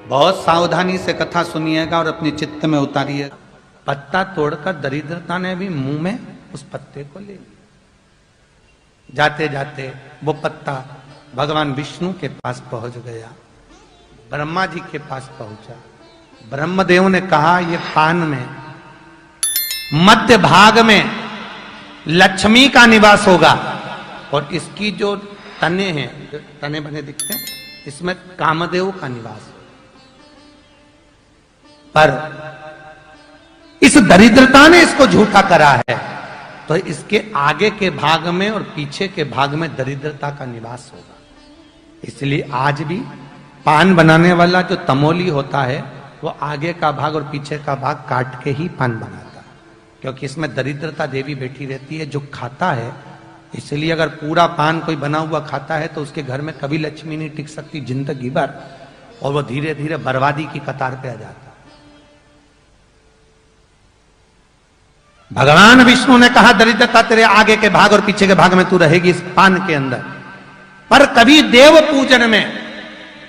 बहुत सावधानी से कथा सुनिएगा और अपने चित्त में उतारिएगा। पत्ता तोड़कर दरिद्रता ने भी मुंह में उस पत्ते को ले लिया। जाते जाते वो पत्ता भगवान विष्णु के पास पहुंच गया, ब्रह्मा जी के पास पहुंचा। ब्रह्मदेव ने कहा ये पान में मध्य भाग में लक्ष्मी का निवास होगा और इसकी जो तने हैं, जो तने बने दिखते हैं, इसमें कामदेव का निवास होगा। पर इस दरिद्रता ने इसको झूठा करा है, तो इसके आगे के भाग में और पीछे के भाग में दरिद्रता का निवास होगा। इसलिए आज भी पान बनाने वाला जो तमोली होता है वो आगे का भाग और पीछे का भाग काट के ही पान बनाता है, क्योंकि इसमें दरिद्रता देवी बैठी रहती है जो खाता है। इसलिए अगर पूरा पान कोई बना हुआ खाता है तो उसके घर में कभी लक्ष्मी नहीं टिक सकती जिंदगी भर, और वो धीरे धीरे बर्बादी की कतार पे आ जाता है। भगवान विष्णु ने कहा दरिद्रता तेरे आगे के भाग और पीछे के भाग में तू रहेगी इस पान के अंदर। पर कभी देव पूजन में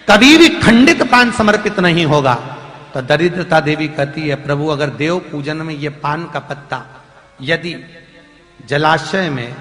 कभी भी खंडित पान समर्पित नहीं होगा। तो दरिद्रता देवी कहती है प्रभु अगर देव पूजन में ये पान का पत्ता यदि जलाशय में,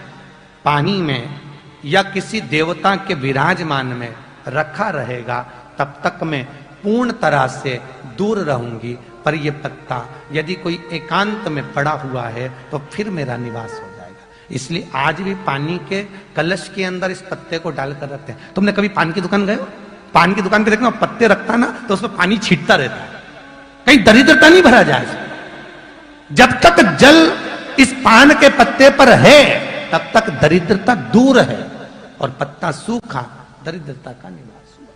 पानी में या किसी देवता के विराजमान में रखा रहेगा तब तक मैं पूर्ण तरह से दूर रहूंगी, पर यह पत्ता यदि कोई एकांत में पड़ा हुआ है तो फिर मेरा निवास हो जाएगा। इसलिए आज भी पानी के कलश के अंदर इस पत्ते को डालकर रखते हैं। तुमने कभी पान की दुकान गए हो? पान की दुकान पे देखना पत्ते रखता ना तो उसमें पानी छींटता रहता है, कहीं दरिद्रता नहीं भरा जाए। जब तक जल इस पान के पत्ते पर है तब तक दरिद्रता दूर है, और पत्ता सूखा दरिद्रता का निवास हुआ।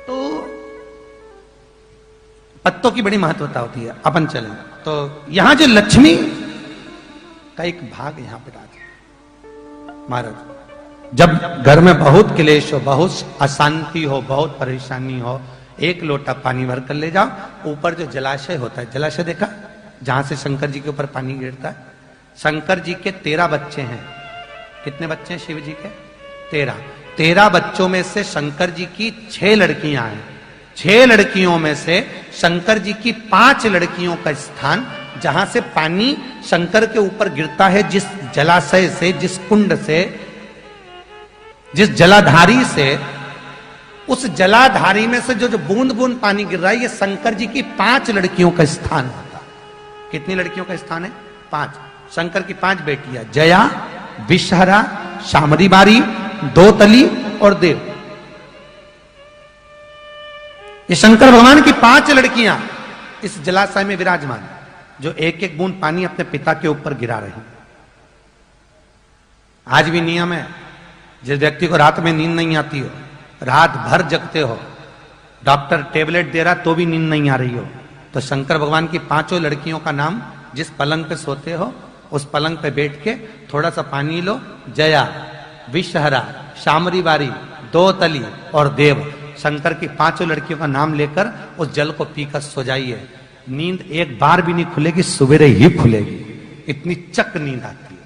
तो पत्तों की बड़ी महत्वता होती है। अपन चलें तो यहां जो लक्ष्मी का एक भाग यहां पे डाल महाराज, जब घर में बहुत क्लेश हो, बहुत अशांति हो, बहुत परेशानी हो, एक लोटा पानी भर कर ले जाओ। ऊपर जो जलाशय होता है, जलाशय देखा जहां से शंकर जी के ऊपर पानी गिरता है। शंकर जी के 13 बच्चे हैं। कितने बच्चे हैं शिव जी के? 13। 13 बच्चों में से शंकर जी की 6 लड़कियां हैं। 6 लड़कियों में से शंकर जी की 5 लड़कियों का स्थान, जहां से पानी शंकर के ऊपर गिरता है, जिस जलाशय से, जिस कुंड से, जिस जलाधारी से, उस जलाधारी में से जो बूंद बूंद पानी गिर रहा है, ये शंकर जी की 5 लड़कियों का स्थान होता है। कितनी लड़कियों का स्थान है? 5। शंकर की 5 बेटियां, जया, विषहरा, शामरी बारी, दोतली और देव। ये शंकर भगवान की 5 लड़कियां इस जलाशय में विराजमान, जो एक एक बूंद पानी अपने पिता के ऊपर गिरा रही। आज भी नियम है, जिस व्यक्ति को रात में नींद नहीं आती हो, रात भर जगते हो, डॉक्टर टेबलेट दे रहा तो भी नींद नहीं आ रही हो, तो शंकर भगवान की 5 लड़कियों का नाम, जिस पलंग पे सोते हो उस पलंग पे बैठ के थोड़ा सा पानी लो, जया, विषहरा, शामरी बारी, दोतली और देव, शंकर की 5 लड़कियों का नाम लेकर उस जल को पीकर सो जाइए। नींद एक बार भी नहीं खुलेगी, सवेरे ही खुलेगी, इतनी चक नींद आती है।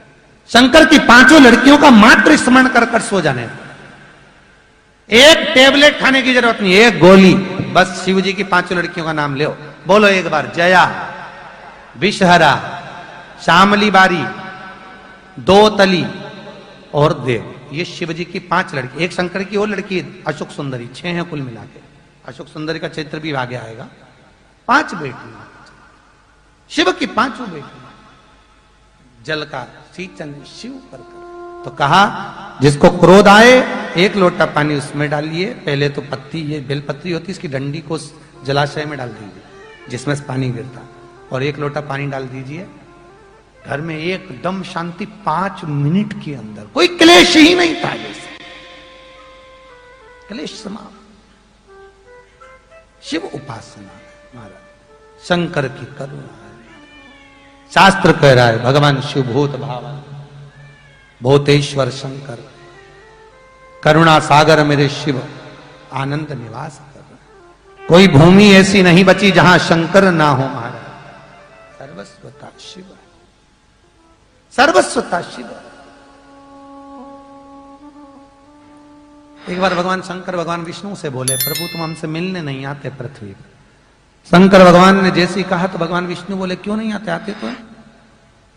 शंकर की 5 लड़कियों का मात्र स्मरण कर कर सो जाने, एक टेबलेट खाने की जरूरत नहीं, एक गोली बस। शिव जी की 5 लड़कियों का नाम ले, बोलो एक बार, जया, विषहरा, शामली बारी, दोतली और देव। ये शिव जी की 5 लड़की। एक शंकर की और लड़की अशोक सुंदरी, 6 हैं कुल मिला के। अशोक सुंदरी का चरित्र भी आगे आएगा। 5 बेटी शिव की, 5 बेटी। जल का सिंचन शिव कर। तो कहा जिसको क्रोध आए एक लोटा पानी उसमें डालिए। पहले तो पत्ती, ये बेलपत्री होती, इसकी डंडी को जलाशय में डाल दीजिए जिसमें से पानी गिरता, और एक लोटा पानी डाल दीजिए। घर में एकदम शांति। 5 मिनट के अंदर कोई क्लेश ही नहीं था, जैसे क्लेश समाप्त। शिव उपासना महाराज, शंकर की करुणा। शास्त्र कह रहा है भगवान शिव भूत भावन, भूतेश्वर शंकर, करुणा सागर मेरे शिव आनंद निवास कर। कोई भूमि ऐसी नहीं बची जहां शंकर ना हो महाराज। सर्वस्वता शिव, सर्वस्वता शिव। एक बार भगवान शंकर भगवान विष्णु से बोले, प्रभु तुम हमसे मिलने नहीं आते पृथ्वी पर। शंकर भगवान ने जैसे ही कहा तो भगवान विष्णु बोले, क्यों नहीं आते? आते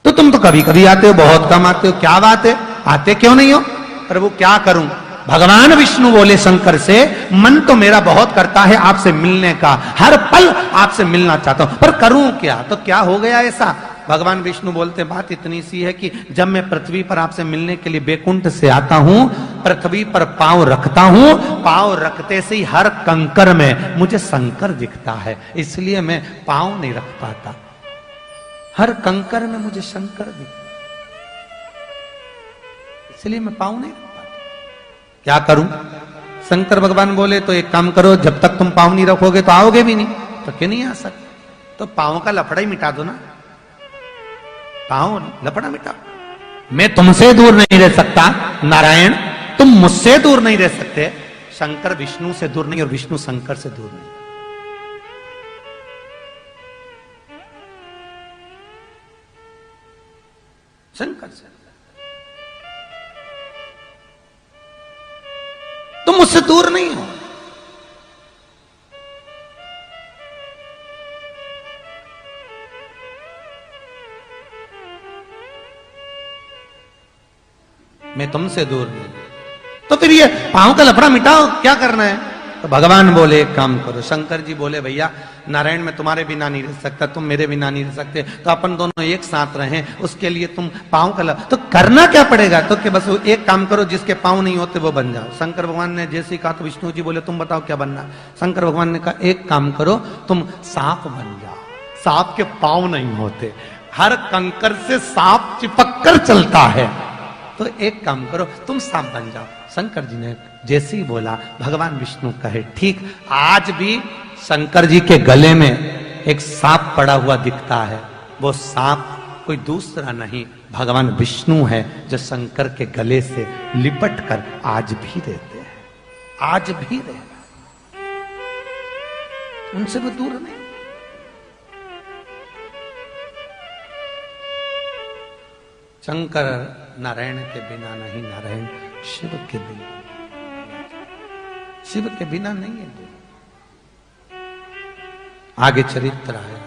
तो तुम तो कभी कभी आते हो, बहुत कम आते हो, क्या बात है, आते क्यों नहीं हो? प्रभु क्या करूं? भगवान विष्णु बोले शंकर से, मन तो मेरा बहुत करता है आपसे मिलने का, हर पल आपसे मिलना चाहता हूं, पर करूं क्या? तो क्या हो गया ऐसा? भगवान विष्णु बोलते, बात इतनी सी है कि जब मैं पृथ्वी पर आपसे मिलने के लिए बैकुंठ से आता हूं, पृथ्वी पर पांव रखता हूं, पांव रखते से ही हर कंकर में मुझे शंकर दिखता है, इसलिए मैं पांव नहीं रख पाता, हर कंकर में मुझे शंकर दिखता, इसलिए मैं पांव नहीं रख पाता, क्या करूं? शंकर भगवान बोले, तो एक काम करो, जब तक तुम पांव नहीं रखोगे तो आओगे भी नहीं। तो क्यों नहीं आ सकते? तो पांव का लफड़ा ही मिटा दो ना, पांव लफड़ा मिटा। मैं तुमसे दूर नहीं रह सकता नारायण, तुम मुझसे दूर नहीं रह सकते, शंकर विष्णु से दूर नहीं और विष्णु शंकर से दूर नहीं। शंकर से तुम मुझसे दूर नहीं हो। मैं तुमसे दूर नहीं, तो फिर ये पांव का लफड़ा मिटाओ, क्या करना है? तो भगवान बोले, एक काम करो। शंकर जी बोले, भैया नारायण मैं तुम्हारे बिना नहीं रह सकता, तुम मेरे बिना नहीं रह सकते, तो अपन दोनों एक साथ रहें, उसके लिए तुम पांव का तो करना क्या पड़ेगा? तो कि बस एक काम करो, जिसके पांव नहीं होते वो बन जाओ। शंकर भगवान ने जैसे ही कहा तो विष्णु जी बोले, तुम बताओ क्या बनना? शंकर भगवान ने कहा, एक काम करो, तुम सांप बन जाओ। सांप के पांव नहीं होते, हर कंकर से सांप चिपक कर चलता है, तो एक काम करो, तुम सांप बन जाओ। शंकर जी ने जैसे ही बोला, भगवान विष्णु कहे, ठीक। आज भी शंकर जी के गले में एक सांप पड़ा हुआ दिखता है, वो सांप कोई दूसरा नहीं, भगवान विष्णु है, जो शंकर के गले से लिपट कर आज भी रहते हैं, आज भी रहते हैं, उनसे वो दूर नहीं। शंकर नारायण के बिना नहीं, नारायण शिव के बिना, शिव के बिना नहीं है। आगे चरित्र आया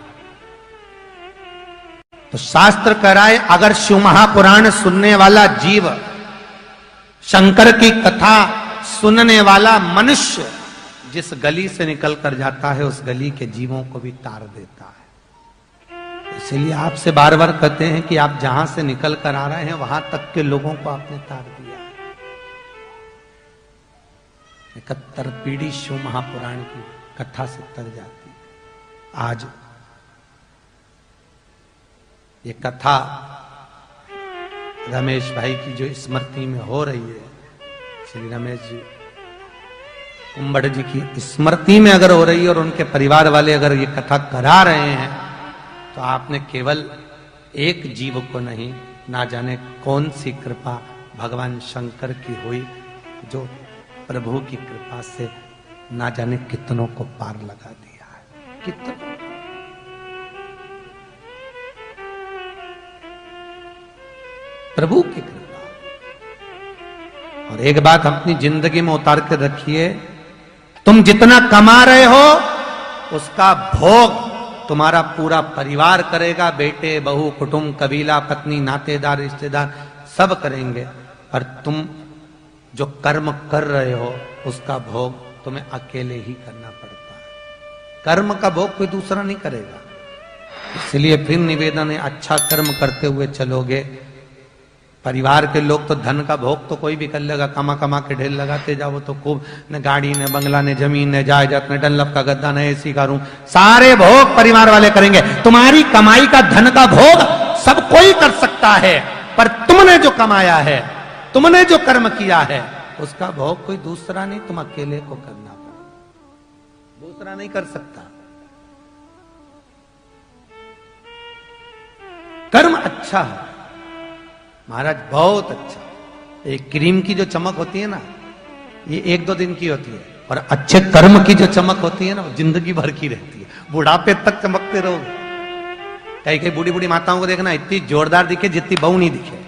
तो शास्त्र कह रहा है, अगर शिव महापुराण सुनने वाला जीव, शंकर की कथा सुनने वाला मनुष्य जिस गली से निकल कर जाता है, उस गली के जीवों को भी तार देता है। इसलिए आपसे बार बार कहते हैं कि आप जहां से निकल कर आ रहे हैं, वहां तक के लोगों को आपने तार दिया। 71 पीढ़ी शिव महापुराण की कथा से तर जाती है। आज ये कथा रमेश भाई की जो स्मृति में हो रही है, श्री रमेश जी कुंभड़ जी की स्मृति में अगर हो रही है और उनके परिवार वाले अगर ये कथा करा रहे हैं, तो आपने केवल एक जीव को नहीं, ना जाने कौन सी कृपा भगवान शंकर की हुई, जो प्रभु की कृपा से ना जाने कितनों को पार लगा दिया है, कितनों। प्रभु की कृपा। और एक बात अपनी जिंदगी में उतार कर रखिए, तुम जितना कमा रहे हो उसका भोग तुम्हारा पूरा परिवार करेगा, बेटे बहू कुटुंब कबीला पत्नी नातेदार रिश्तेदार सब करेंगे, पर तुम जो कर्म कर रहे हो उसका भोग तुम्हें अकेले ही करना पड़ता है। कर्म का भोग कोई दूसरा नहीं करेगा। इसलिए फिर निवेदन है, अच्छा कर्म करते हुए चलोगे, परिवार के लोग तो धन का भोग तो कोई भी कर लेगा, कमा कमा के ढेर लगाते जाओ तो खूब, न गाड़ी न बंगला न जमीन न जायदाद न डनलप का गद्दा न एसी का रूम, सारे भोग परिवार वाले करेंगे। तुम्हारी कमाई का धन का भोग सब कोई कर सकता है, पर तुमने जो कमाया है, तुमने जो कर्म किया है, उसका भोग कोई दूसरा नहीं, तुम अकेले को करना पड़ेगा, दूसरा नहीं कर सकता। कर्म अच्छा है महाराज, बहुत अच्छा। एक क्रीम की जो चमक होती है ना, ये 1-2 दिन की होती है, और अच्छे कर्म की जो चमक होती है ना, वो जिंदगी भर की रहती है, बुढ़ापे तक चमकते रहोगे। कई कई बूढ़ी बूढ़ी माताओं को देखना, इतनी जोरदार दिखे जितनी बहू नहीं दिखे,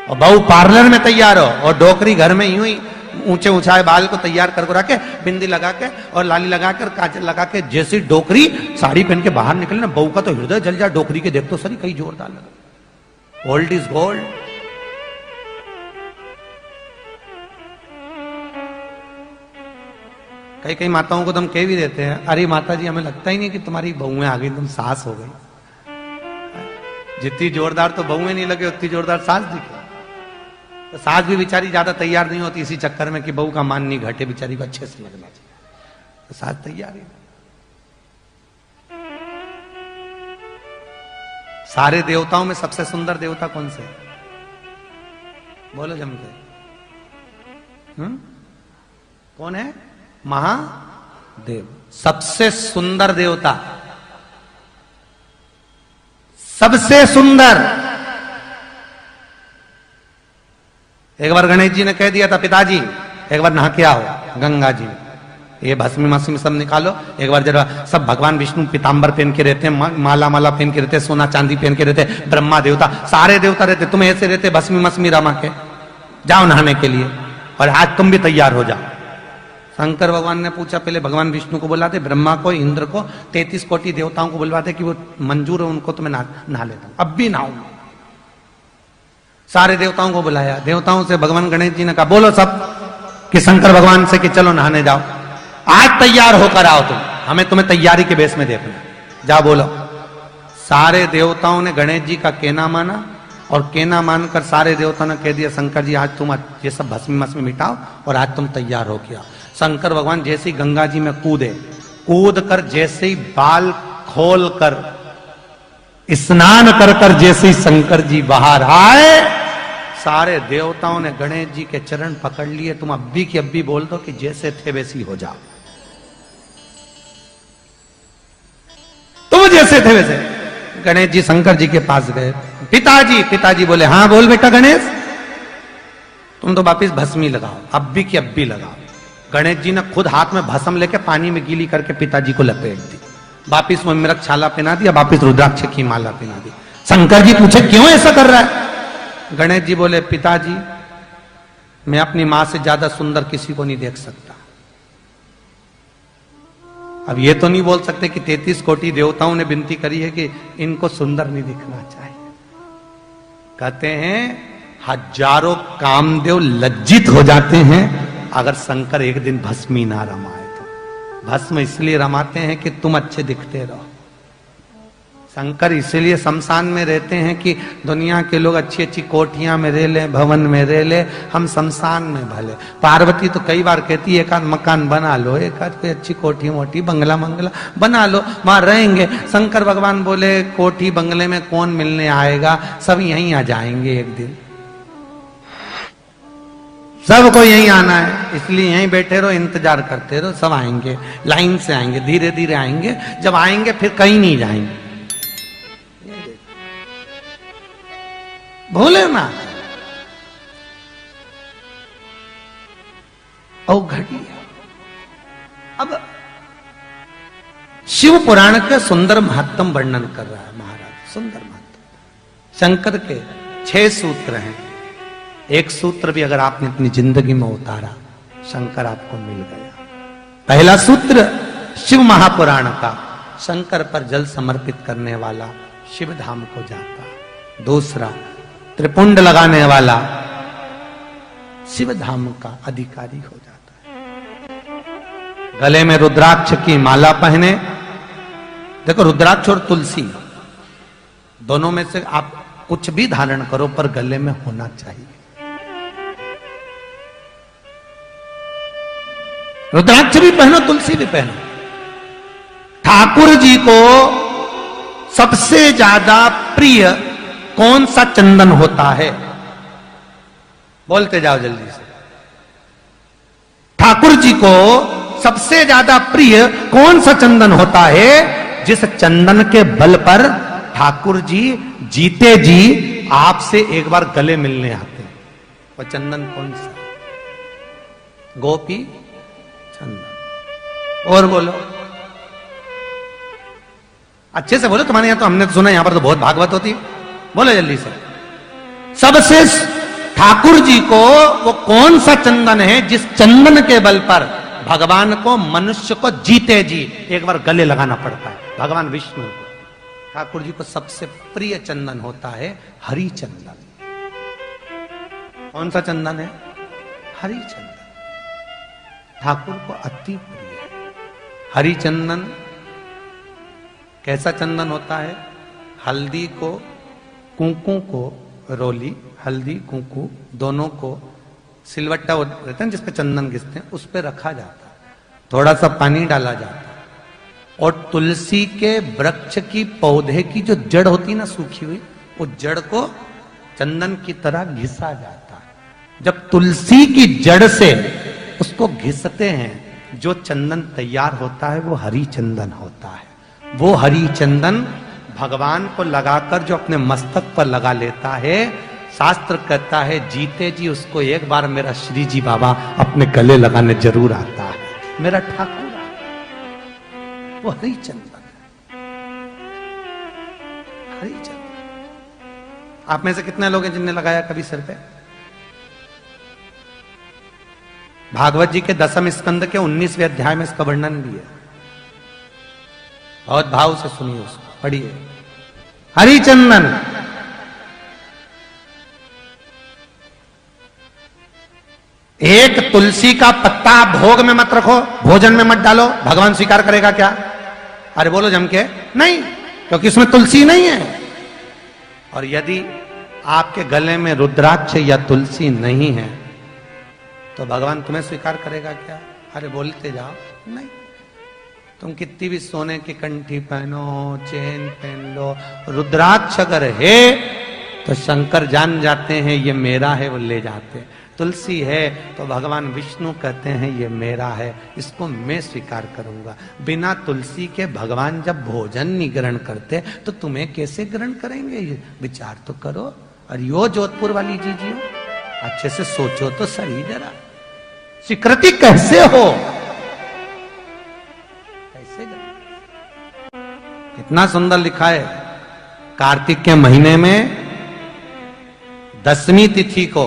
और बहू पार्लर में तैयार हो और डोकरी घर में यूं ही ऊंचे ऊंचाए बाल को तैयार कर रखे, बिंदी लगा के और लाली लगा कर काजल लगा के, जैसी डोकरी साड़ी पहन के बाहर निकले ना, बहू का तो हृदय जल जाए। डोकरी के देख तो सही कई जोरदार लगा। Old is gold. कई कई माताओं को तो हम कह भी देते हैं, अरे माता जी हमें लगता ही नहीं कि तुम्हारी बहुएं आ गई, तुम सास हो गई। जितनी जोरदार तो बहुएं नहीं लगे उतनी जोरदार सास दिखे। तो सास भी बेचारी ज्यादा तैयार नहीं होती इसी चक्कर में कि बहू का मान नहीं घटे, बेचारी को अच्छे से लगना चाहिए। तो सास तैयार ही। सारे देवताओं में सबसे सुंदर देवता कौन से? बोलो जम के। कौन है? महादेव। सबसे सुंदर देवता, सबसे सुंदर। एक बार गणेश जी ने कह दिया था, पिताजी एक बार नहा के आओ गंगा जी, ये भस्मी मस्मी सब निकालो। एक बार जरा सब भगवान विष्णु पीतांबर पहन के रहते हैं, माला माला पहन के रहते हैं, सोना चांदी पहन के रहते हैं, ब्रह्मा देवता सारे देवता रहते, तुम ऐसे रहते भस्मी मस्मी रमा के, जाओ नहाने के लिए और आज तुम भी तैयार हो जाओ। शंकर भगवान ने पूछा, पहले भगवान विष्णु को बुलाते, ब्रह्मा को, इंद्र को, 33 कोटि देवताओं को बुलवाते कि वो मंजूर है उनको तो मैं नहा लेता हूं, अब भी नहाऊंगा। सारे देवताओं को बुलाया। देवताओं से भगवान गणेश जी ने कहा, बोलो सब कि शंकर भगवान से कि चलो नहाने जाओ, आज तैयार होकर आओ तुम, हमें तुम्हें तैयारी के बेस में देखना, जा बोलो। सारे देवताओं ने गणेश जी का कहना माना और कहना मानकर सारे देवताओं ने कह दिया, शंकर जी आज तुम ये सब भस्मी मस्मी मिटाओ और आज तुम तैयार हो गया। शंकर भगवान जैसे ही गंगा जी में कूद कर जैसे ही बाल खोल कर स्नान कर कर जैसे ही शंकर जी बाहर आए, सारे देवताओं ने गणेश जी के चरण पकड़ लिए। तुम अब्बी की अब्बी बोल दो कि जैसे थे वैसी हो जाओ, तुम जैसे थे वैसे। गणेश जी शंकर जी के पास गए, पिताजी बोले, हाँ बोल बेटा गणेश, तुम तो वापिस भस्मी लगाओ, अब्बी की अब्बी लगाओ। गणेश जी ने खुद हाथ में भस्म लेके पानी में गीली करके पिताजी को लपेट दी, वापिस वो मिर्ग छाला पहना दिया, वापिस रुद्राक्ष की माला पहना दी। शंकर जी पूछे क्यों ऐसा कर रहा है? गणेश जी बोले, पिताजी मैं अपनी मां से ज्यादा सुंदर किसी को नहीं देख सकता। अब ये तो नहीं बोल सकते कि 33 कोटि देवताओं ने विनती करी है कि इनको सुंदर नहीं दिखना चाहिए। कहते हैं हजारों कामदेव लज्जित हो जाते हैं अगर शंकर एक दिन भस्मी ना रमाए तो। भस्म इसलिए रमाते हैं कि तुम अच्छे दिखते रहो। शंकर इसीलिए शमशान में रहते हैं कि दुनिया के लोग अच्छी अच्छी कोठियां में रह ले, भवन में रह ले, हम शमशान में भले। पार्वती तो कई बार कहती है, एक आध मकान बना लो, एक आध कोई अच्छी कोठी मोटी बंगला मंगला बना लो, वहां रहेंगे। शंकर भगवान बोले, कोठी बंगले में कौन मिलने आएगा, सब यहीं आ जाएंगे एक दिन, सबको यहीं आना है, इसलिए यहीं बैठे रहो, इंतजार करते रहो, सब आएंगे, लाइन से आएंगे, धीरे धीरे आएंगे। जब आएंगे फिर कहीं नहीं जाएंगे। भूले ना ओ घड़ी। अब शिव पुराण के सुंदर महत्तम वर्णन कर रहा है महाराज, सुंदर महत्तम। शंकर के 6 सूत्र हैं, एक सूत्र भी अगर आपने अपनी जिंदगी में उतारा, शंकर आपको मिल गया। पहला सूत्र शिव महापुराण का, शंकर पर जल समर्पित करने वाला शिव धाम को जाता। दूसरा त्रिपुंड लगाने वाला शिव धाम का अधिकारी हो जाता है। गले में रुद्राक्ष की माला पहने, देखो रुद्राक्ष और तुलसी दोनों में से आप कुछ भी धारण करो पर गले में होना चाहिए। रुद्राक्ष भी पहनो, तुलसी भी पहनो। ठाकुर जी को सबसे ज्यादा प्रिय कौन सा चंदन होता है? बोलते जाओ जल्दी से। ठाकुर जी को सबसे ज्यादा प्रिय कौन सा चंदन होता है? जिस चंदन के बल पर ठाकुर जी जीते जी आपसे एक बार गले मिलने आते हैं। वह चंदन कौन सा? गोपी चंदन। और बोलो, अच्छे से बोलो, तुम्हारे यहां तो हमने तो सुना, यहां पर तो बहुत भागवत होती है। बोलो जल्दी से। सबसे ठाकुर जी को वो कौन सा चंदन है जिस चंदन के बल पर भगवान को, मनुष्य को जीते जी एक बार गले लगाना पड़ता है। भगवान विष्णु को, ठाकुर जी को सबसे प्रिय चंदन होता है हरि चंदन। कौन सा चंदन है? हरि चंदन। ठाकुर को अति प्रिय है हरि चंदन। कैसा चंदन होता है? हल्दी को, कुंकू को, रोली, हल्दी कुंकू दोनों को सिलवट्टा रहता है जिसपे चंदन घिसते हैं, उस पर रखा जाता है, थोड़ा सा पानी डाला जाता है और तुलसी के वृक्ष की, पौधे की जो जड़ होती है ना सूखी हुई, उस जड़ को चंदन की तरह घिसा जाता है। जब तुलसी की जड़ से उसको घिसते हैं, जो चंदन तैयार होता है वो हरि चंदन होता है। वो हरि चंदन भगवान को लगाकर जो अपने मस्तक पर लगा लेता है, शास्त्र कहता है जीते जी उसको एक बार मेरा श्री जी बाबा अपने गले लगाने जरूर आता है, मेरा ठाकुर आता। वो हरि चंदन है, हरि चंदन। आप में से कितने लोग हैं जिनने लगाया कभी सिर पे? भागवत जी के 10वें स्कंद के 19वें अध्याय में इसका वर्णन भी है, बहुत भाव से सुनिए उसको, पढ़िए। हरि चंदन एक तुलसी का पत्ता भोग में मत रखो, भोजन में मत डालो, भगवान स्वीकार करेगा क्या? अरे बोलो जम के, नहीं, क्योंकि उसमें तुलसी नहीं है। और यदि आपके गले में रुद्राक्ष या तुलसी नहीं है तो भगवान तुम्हें स्वीकार करेगा क्या? अरे बोलते जाओ, नहीं। तुम कितनी भी सोने की कंठी पहनो, चेन पहन लो, रुद्राक्ष अगर है तो शंकर जान जाते हैं ये मेरा है, वो ले जाते। तुलसी है तो भगवान विष्णु कहते हैं ये मेरा है, इसको मैं स्वीकार करूंगा। बिना तुलसी के भगवान जब भोजन नहीं ग्रहण करते तो तुम्हें कैसे ग्रहण करेंगे? ये विचार तो करो। और यो जोधपुर वाली जीजियो, अच्छे से सोचो तो सही जरा, स्वीकृति कैसे हो? कैसे? कितना सुंदर लिखा है, कार्तिक के महीने में 10वीं तिथि को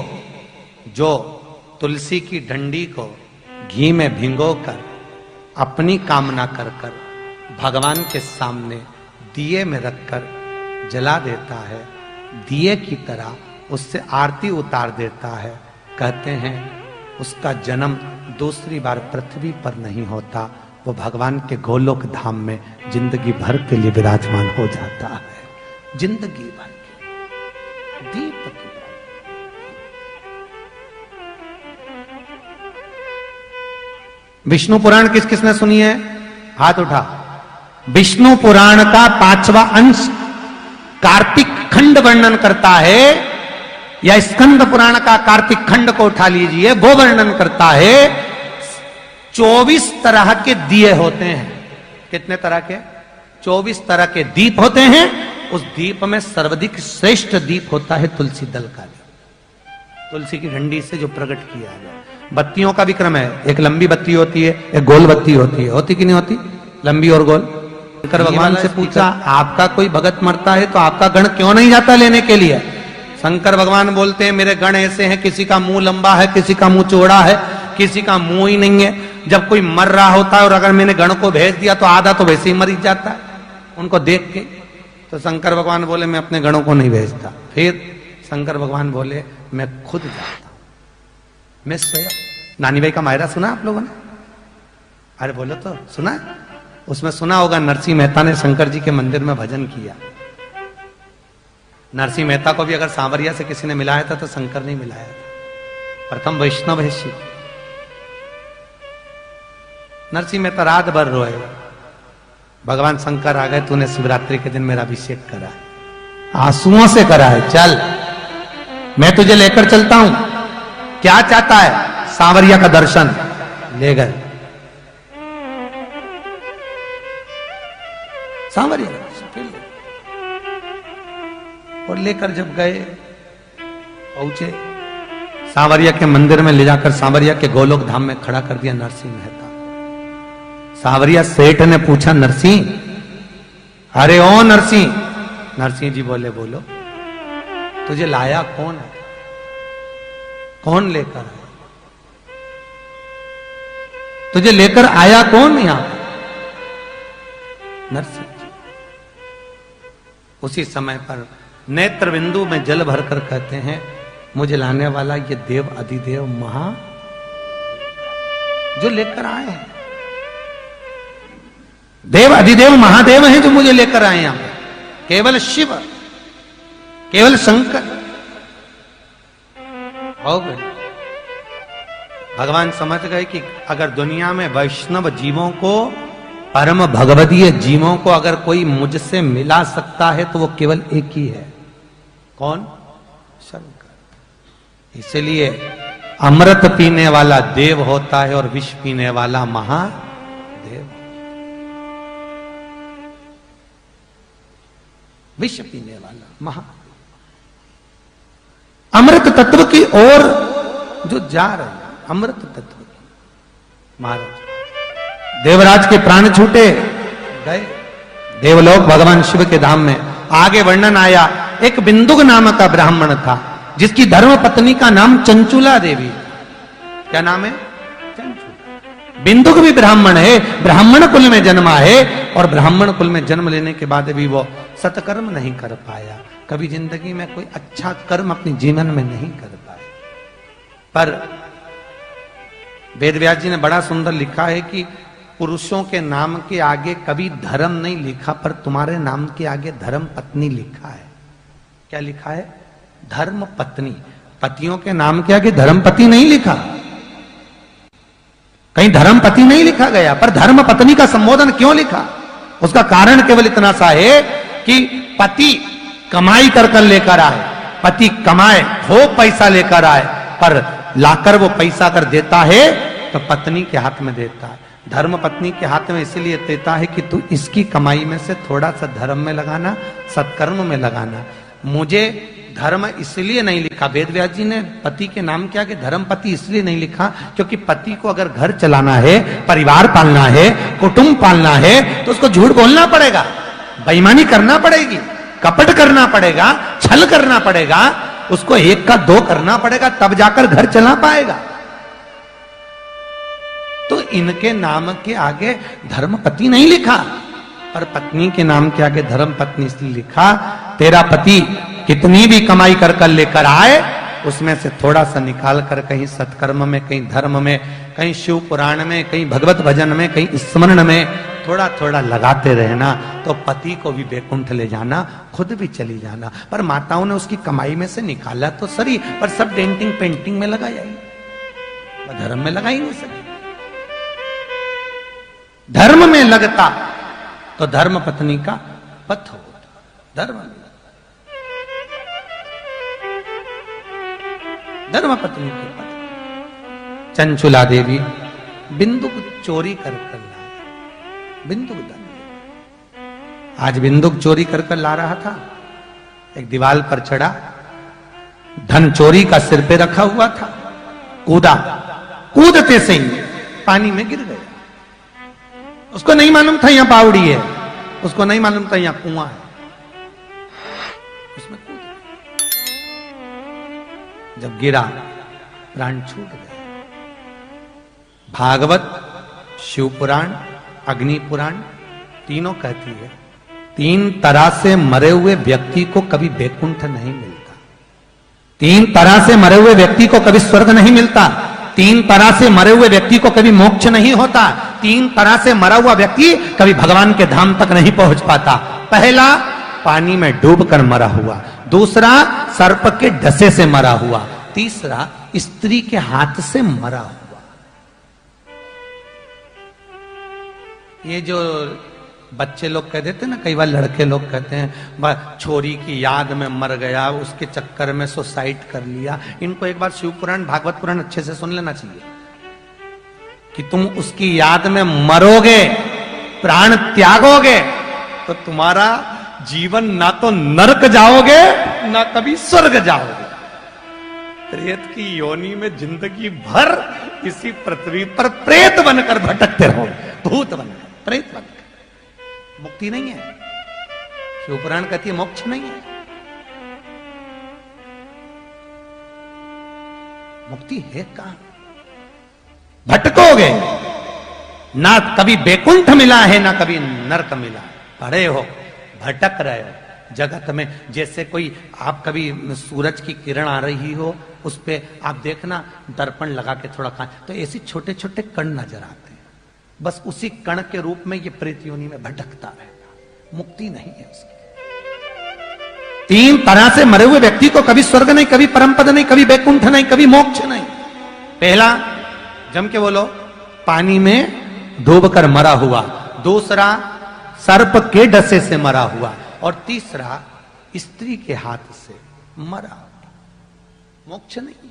जो तुलसी की डंडी को घी में भिगोकर अपनी कामना कर कर भगवान के सामने दिए में रखकर जला देता है, दिए की तरह उससे आरती उतार देता है, कहते हैं उसका जन्म दूसरी बार पृथ्वी पर नहीं होता, वो भगवान के गोलोक धाम में जिंदगी भर के लिए विराजमान हो जाता है। जिंदगी भर के दीप की विष्णु पुराण किस किसने सुनी है? हाथ उठा। विष्णु पुराण का 5वां अंश कार्तिक खंड वर्णन करता है, या स्कंद पुराण का कार्तिक खंड को उठा लीजिए, वो वर्णन करता है 24 तरह के दिए होते हैं। कितने तरह के? 24 तरह के दीप होते हैं। उस दीप में सर्वाधिक श्रेष्ठ दीप होता है तुलसी दल का दीप, तुलसी की डंडी से जो प्रकट किया जाए। बत्तियों का भी क्रम है, एक लंबी बत्ती होती है, एक गोल बत्ती होती है। होती कि नहीं होती? लंबी और गोल। शंकर भगवान से पूछा, आपका कोई भगत मरता है तो आपका गण क्यों नहीं जाता लेने के लिए? शंकर भगवान बोलते हैं मेरे गण ऐसे हैं, किसी का मुंह लंबा है, किसी का मुंह चौड़ा है, किसी का मुंह ही नहीं है। जब कोई मर रहा होता है और अगर मैंने गण को भेज दिया तो आधा तो वैसे ही मर जाता है उनको देख के। तो शंकर भगवान बोले मैं अपने गणों को नहीं भेजता। फिर शंकर भगवान बोले मैं खुद जाता, मैं स्वयं। नानी भाई का मायरा सुना आप लोगों ने? अरे बोलो तो, सुना है? उसमें सुना होगा नरसिंह मेहता ने शंकर जी के मंदिर में भजन किया। नरसिंह मेहता को भी अगर सांवरिया से किसी ने मिलाया था तो शंकर नहीं मिलाया था, प्रथम वैष्णव है शिव। नरसिंह मेहता रात भर रोए, भगवान शंकर आ गए, तूने शिवरात्रि के दिन मेरा अभिषेक करा है, आंसुओं से करा है, चल मैं तुझे लेकर चलता हूं। क्या चाहता है? सांवरिया का दर्शन। ले गए सांवरिया का दर्शन, और लेकर जब गए पहुंचे सांवरिया के मंदिर में, ले जाकर सांवरिया के गोलोक धाम में खड़ा कर दिया नरसिंह मेहता। सांवरिया सेठ ने पूछा नरसिंह, अरे ओ नरसिंह। नरसिंह जी बोले बोलो, तुझे लाया कौन है? कौन लेकर आया? तुझे लेकर आया कौन यहां पर? नरसिंह जी। उसी समय पर नेत्र बिंदु में जल भरकर कहते हैं, मुझे लाने वाला ये देव अधिदेव महा जो लेकर आए हैं, देव अधिदेव महादेव हैं जो मुझे लेकर आए यहां। केवल शिव, केवल शंकर हो गए। भगवान समझ गए कि अगर दुनिया में वैष्णव जीवों को, परम भगवदीय जीवों को अगर कोई मुझसे मिला सकता है तो वो केवल एक ही है। कौन? शंकर। इसलिए अमृत पीने वाला देव होता है और विष पीने वाला महादेव। विष पीने वाला महा, अमृत तत्व की ओर जो जा रहे हैं, अमृत तत्व की। महाराज देवराज के प्राण छूटे गए देवलोक भगवान शिव के धाम में। आगे वर्णन आया, एक बिंदुक नाम का ब्राह्मण था जिसकी धर्म पत्नी का नाम चंचुला देवी। क्या नाम है? चंचुला। बिंदुक भी ब्राह्मण है, ब्राह्मण कुल में जन्मा है, और ब्राह्मण कुल में जन्म लेने के बाद भी वो सत्कर्म नहीं कर पाया। कभी जिंदगी में कोई अच्छा कर्म अपने जीवन में नहीं कर पाया। पर वेदव्यास जी ने बड़ा सुंदर लिखा है कि पुरुषों के नाम के आगे कभी धर्म नहीं लिखा, पर तुम्हारे नाम के आगे धर्म पत्नी लिखा है। क्या लिखा है? धर्म पत्नी। पतियों के नाम के आगे धर्मपति नहीं लिखा, कहीं धर्मपति नहीं लिखा गया, पर धर्म पत्नी का संबोधन क्यों लिखा? उसका कारण केवल इतना सा है कि पति कमाई कर लेकर आए, पति कमाए हो पैसा लेकर आए, पर लाकर वो पैसा कर देता है तो पत्नी के हाथ में देता है। धर्म पत्नी के हाथ में इसलिए देता है कि तू इसकी कमाई में से थोड़ा सा धर्म में लगाना, सत्कर्म में लगाना। मुझे धर्म इसलिए नहीं लिखा, वेदव्यास जी ने पति के नाम के आगे धर्म पति इसलिए नहीं लिखा क्योंकि पति को अगर घर चलाना है, परिवार पालना है, कुटुंब पालना है, तो उसको झूठ बोलना पड़ेगा, बेईमानी करना पड़ेगी, कपट करना पड़ेगा, छल करना पड़ेगा, उसको एक का दो करना पड़ेगा, तब जाकर घर चला पाएगा। तो इनके नाम के आगे धर्मपति नहीं लिखा, पर पत्नी के नाम के आगे धर्म पत्नी इसलिए लिखा, तेरा पति कितनी भी कमाई कर लेकर आए, उसमें से थोड़ा सा निकाल कर कहीं सत्कर्म में, कहीं धर्म में, कहीं शिव पुराण में, कहीं भगवत भजन में, कहीं स्मरण में थोड़ा थोड़ा लगाते रहना, तो पति को भी बैकुंठ ले जाना, खुद भी चली जाना। पर माताओं ने उसकी कमाई में से निकाला तो सही, पर सब डेंटिंग पेंटिंग में लगाया ही, धर्म में लगा ही नहीं सके। धर्म में लगता तो धर्म पत्नी का पथ होता। धर्म में धर्म पत्नी के पथ। चंचुला देवी बिंदुक चोरी कर लाए, बिंदुक धन। आज बिंदुक चोरी कर ला रहा था, एक दीवार पर चढ़ा, धन चोरी का सिर पे रखा हुआ था, कूदा, कूदते से ही पानी में गिर गया। उसको नहीं मालूम था यहां बावड़ी है, उसको नहीं मालूम था यहां कुआं है, उसमें कूद गया। जब गिरा प्राण छूट गए। भागवत, शिव पुराण, अग्नि पुराण तीनों कहती है, तीन तरह से मरे हुए व्यक्ति को कभी बैकुंठ नहीं मिलता, तीन तरह से मरे हुए व्यक्ति को कभी स्वर्ग नहीं मिलता, तीन तरह से मरे हुए व्यक्ति को कभी मोक्ष नहीं होता, तीन तरह से मरा हुआ व्यक्ति कभी भगवान के धाम तक नहीं पहुंच पाता। पहला पानी में डूबकर मरा हुआ, दूसरा सर्प के डसे से मरा हुआ, तीसरा स्त्री के हाथ से मरा हुआ। ये जो बच्चे लोग कह देते ना, कई बार लड़के लोग कहते हैं छोरी की याद में मर गया, उसके चक्कर में सुसाइड कर लिया। इनको एक बार शिव पुराण, भागवत पुराण अच्छे से सुन लेना चाहिए कि तुम उसकी याद में मरोगे, प्राण त्यागोगे, तो तुम्हारा जीवन ना तो नरक जाओगे ना कभी स्वर्ग जाओगे। प्रेत की योनि में जिंदगी भर इसी पृथ्वी पर प्रेत बनकर भटकते रहोगे, भूत बनकर, प्रेत बनकर। मुक्ति नहीं है। शिव पुराण कहती है मोक्ष नहीं है। मुक्ति है कहां? भटकोगे, ना कभी बैकुंठ मिला है ना कभी नरक मिला, पड़े हो, भटक रहे हो जगत में। जैसे कोई आप कभी सूरज की किरण आ रही हो, उस पे आप देखना दर्पण लगा के थोड़ा तो ऐसे छोटे छोटे कण नजर आते हैं, बस उसी कण के रूप में ये प्रेत योनि में भटकता रहेगा, मुक्ति नहीं है उसकी। तीन तरह से मरे हुए व्यक्ति को कभी स्वर्ग नहीं, कभी परम पद नहीं, कभी बैकुंठ नहीं, कभी मोक्ष नहीं। पहला, जम के बोलो, पानी में डूबकर मरा हुआ। दूसरा, सर्प के डसे से मरा हुआ। और तीसरा, स्त्री के हाथ से मरा हुआ। मोक्ष नहीं,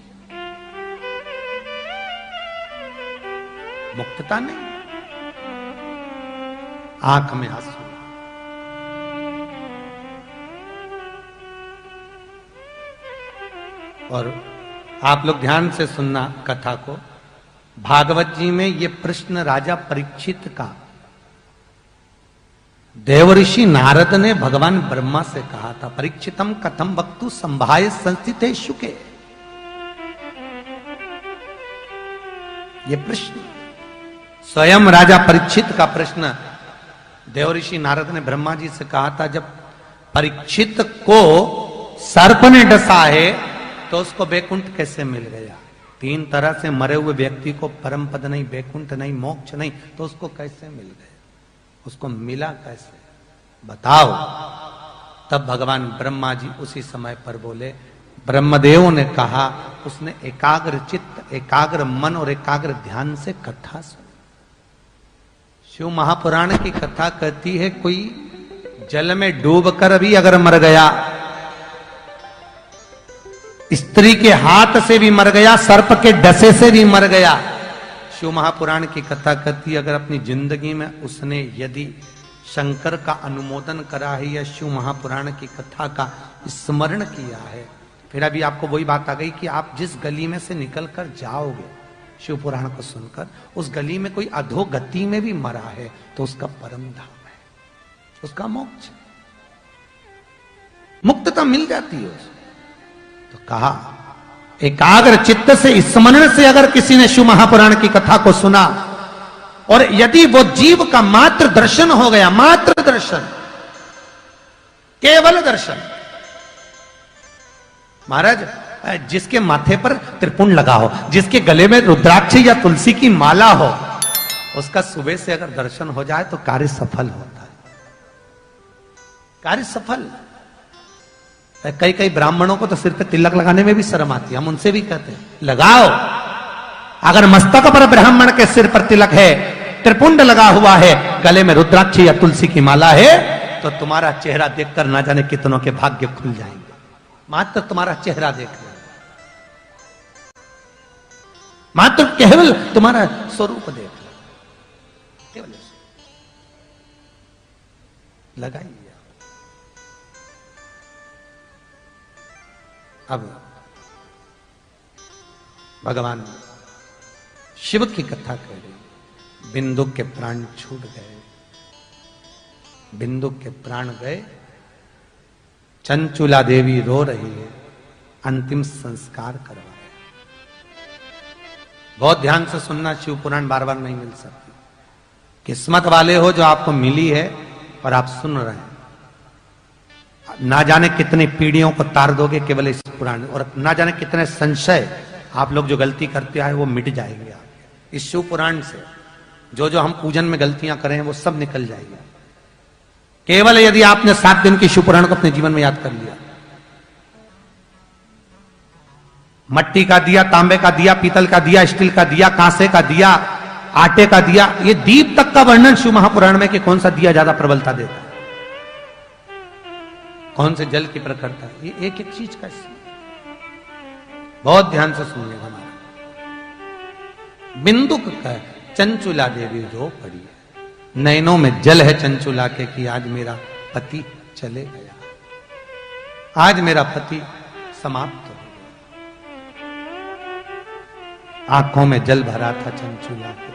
मुक्तता नहीं, आंख में आंसू। और आप लोग ध्यान से सुनना कथा को। भागवत जी में ये प्रश्न राजा परीक्षित का देवऋषि नारद ने भगवान ब्रह्मा से कहा था, परीक्षितम कथम वक्तु संभाय संस्थिते शुके। ये प्रश्न स्वयं राजा परीक्षित का प्रश्न देवऋषि नारद ने ब्रह्मा जी से कहा था। जब परीक्षित को सर्प ने डसा है तो उसको बैकुंठ कैसे मिल गया? तीन तरह से मरे हुए व्यक्ति को परम पद नहीं, बैकुंठ नहीं, मोक्ष नहीं, तो उसको कैसे मिल गए? उसको मिला कैसे? बताओ। तब भगवान ब्रह्मा जी उसी समय पर बोले। ब्रह्मदेव ने कहा, उसने एकाग्र चित्त, एकाग्र मन और एकाग्र ध्यान से कथा सुनी। शिव महापुराण की कथा कहती है, कोई जल में डूबकर भी अगर मर गया, स्त्री के हाथ से भी मर गया, सर्प के डसे से भी मर गया, शिव महापुराण की कथा कहती है, अगर अपनी जिंदगी में उसने यदि शंकर का अनुमोदन करा है या शिव महापुराण की कथा का स्मरण किया है, फिर अभी आपको वही बात आ गई कि आप जिस गली में से निकल कर जाओगे शिव पुराण को सुनकर, उस गली में कोई अधोगति में भी मरा है तो उसका परम धाम है, उसका मोक्ष, मुक्तता मिल जाती है उसको। तो कहा, एकाग्र चित्त से स्मरण से अगर किसी ने शिव महापुराण की कथा को सुना और यदि वो जीव का मात्र दर्शन हो गया, मात्र दर्शन, केवल दर्शन। महाराज, जिसके माथे पर त्रिपुंड लगा हो, जिसके गले में रुद्राक्ष या तुलसी की माला हो, उसका सुबह से अगर दर्शन हो जाए तो कार्य सफल होता है, कार्य सफल। कई कई ब्राह्मणों को तो सिर पे तिलक लगाने में भी शर्म आती है, हम उनसे भी कहते हैं लगाओ। अगर मस्तक पर ब्राह्मण के सिर पर तिलक है, त्रिपुंड लगा हुआ है, गले में रुद्राक्ष या तुलसी की माला है, तो तुम्हारा चेहरा देखकर ना जाने कितनों के भाग्य खुल जाएंगे। मात्र तुम्हारा चेहरा देख लो, मात्र केवल तुम्हारा स्वरूप देख लो, केवल लगाइए। अब भगवान शिव की कथा कह रही। बिंदु के प्राण छूट गए, बिंदु के प्राण गए, चंचुला देवी रो रही है, अंतिम संस्कार करवाया। बहुत ध्यान से सुनना, शिव पुराण बार बार नहीं मिल सकती। किस्मत वाले हो जो आपको मिली है और आप सुन रहे हैं। ना जाने कितनी पीढ़ियों को तार दोगे केवल इस पुराण, और ना जाने कितने संशय आप लोग जो गलती करते आए वो मिट जाएंगे इस शिव पुराण से। जो जो हम पूजन में गलतियां करें वो सब निकल जाएगी, केवल यदि आपने 7 दिन की शिव पुराण को अपने जीवन में याद कर लिया। मट्टी का दिया, तांबे का दिया, पीतल का दिया, स्टील का दिया, कांसे का दिया, आटे का दिया, ये दीप तक का वर्णन शिव महापुराण में कि कौन सा दिया ज्यादा प्रबलता देता है, कौन से जल की प्रखरता, ये एक एक चीज का। बहुत ध्यान से सुनिएगा। हमारा बिंदुक का चंचुला देवी रो पड़ी है, नैनों में जल है चंचुला के कि आज मेरा पति चले गया, आज मेरा पति समाप्त हो गया। आंखों में जल भरा था चंचुला के,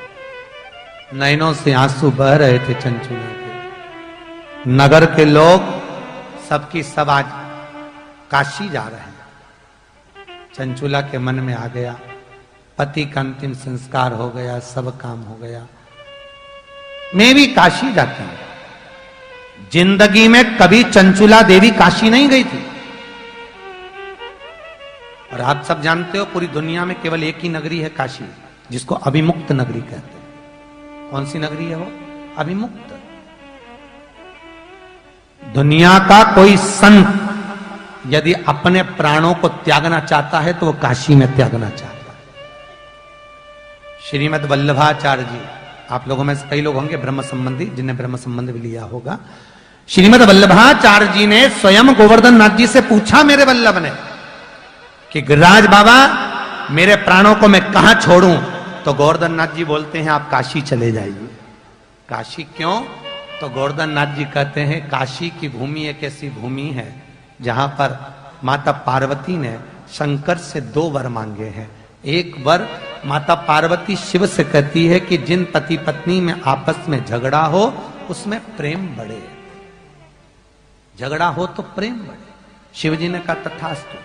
नैनों से आंसू बह रहे थे चंचुला के। नगर के लोग सबकी सब आज काशी जा रहे हैं। चंचुला के मन में आ गया पति का अंतिम संस्कार हो गया, सब काम हो गया। मैं भी काशी जाती हूं। जिंदगी में कभी चंचुला देवी काशी नहीं गई थी। और आप सब जानते हो पूरी दुनिया में केवल एक ही नगरी है काशी, जिसको अभिमुक्त नगरी कहते हैं। कौन सी नगरी है वो? अभिमुक्त। दुनिया का कोई संत यदि अपने प्राणों को त्यागना चाहता है तो वो काशी में त्यागना चाहता है। श्रीमद वल्लभाचार्य जी, आप लोगों में से कई लोग होंगे ब्रह्म संबंधी, जिन्हें ब्रह्म संबंध भी लिया होगा। श्रीमद वल्लभाचार्य जी ने स्वयं गोवर्धन नाथ जी से पूछा, मेरे वल्लभ ने, कि गिरिराज बाबा मेरे प्राणों को मैं कहां छोड़ूं? तो गोवर्धन नाथ जी बोलते हैं आप काशी चले जाइए। काशी क्यों? तो गोवर्धन नाथ जी कहते हैं काशी की भूमि एक ऐसी भूमि है जहां पर माता पार्वती ने शंकर से 2 वर मांगे हैं। एक वर माता पार्वती शिव से कहती है कि जिन पति पत्नी में आपस में झगड़ा हो उसमें प्रेम बढ़े। झगड़ा हो तो प्रेम बढ़े। शिव जी ने कहा तथास्तु।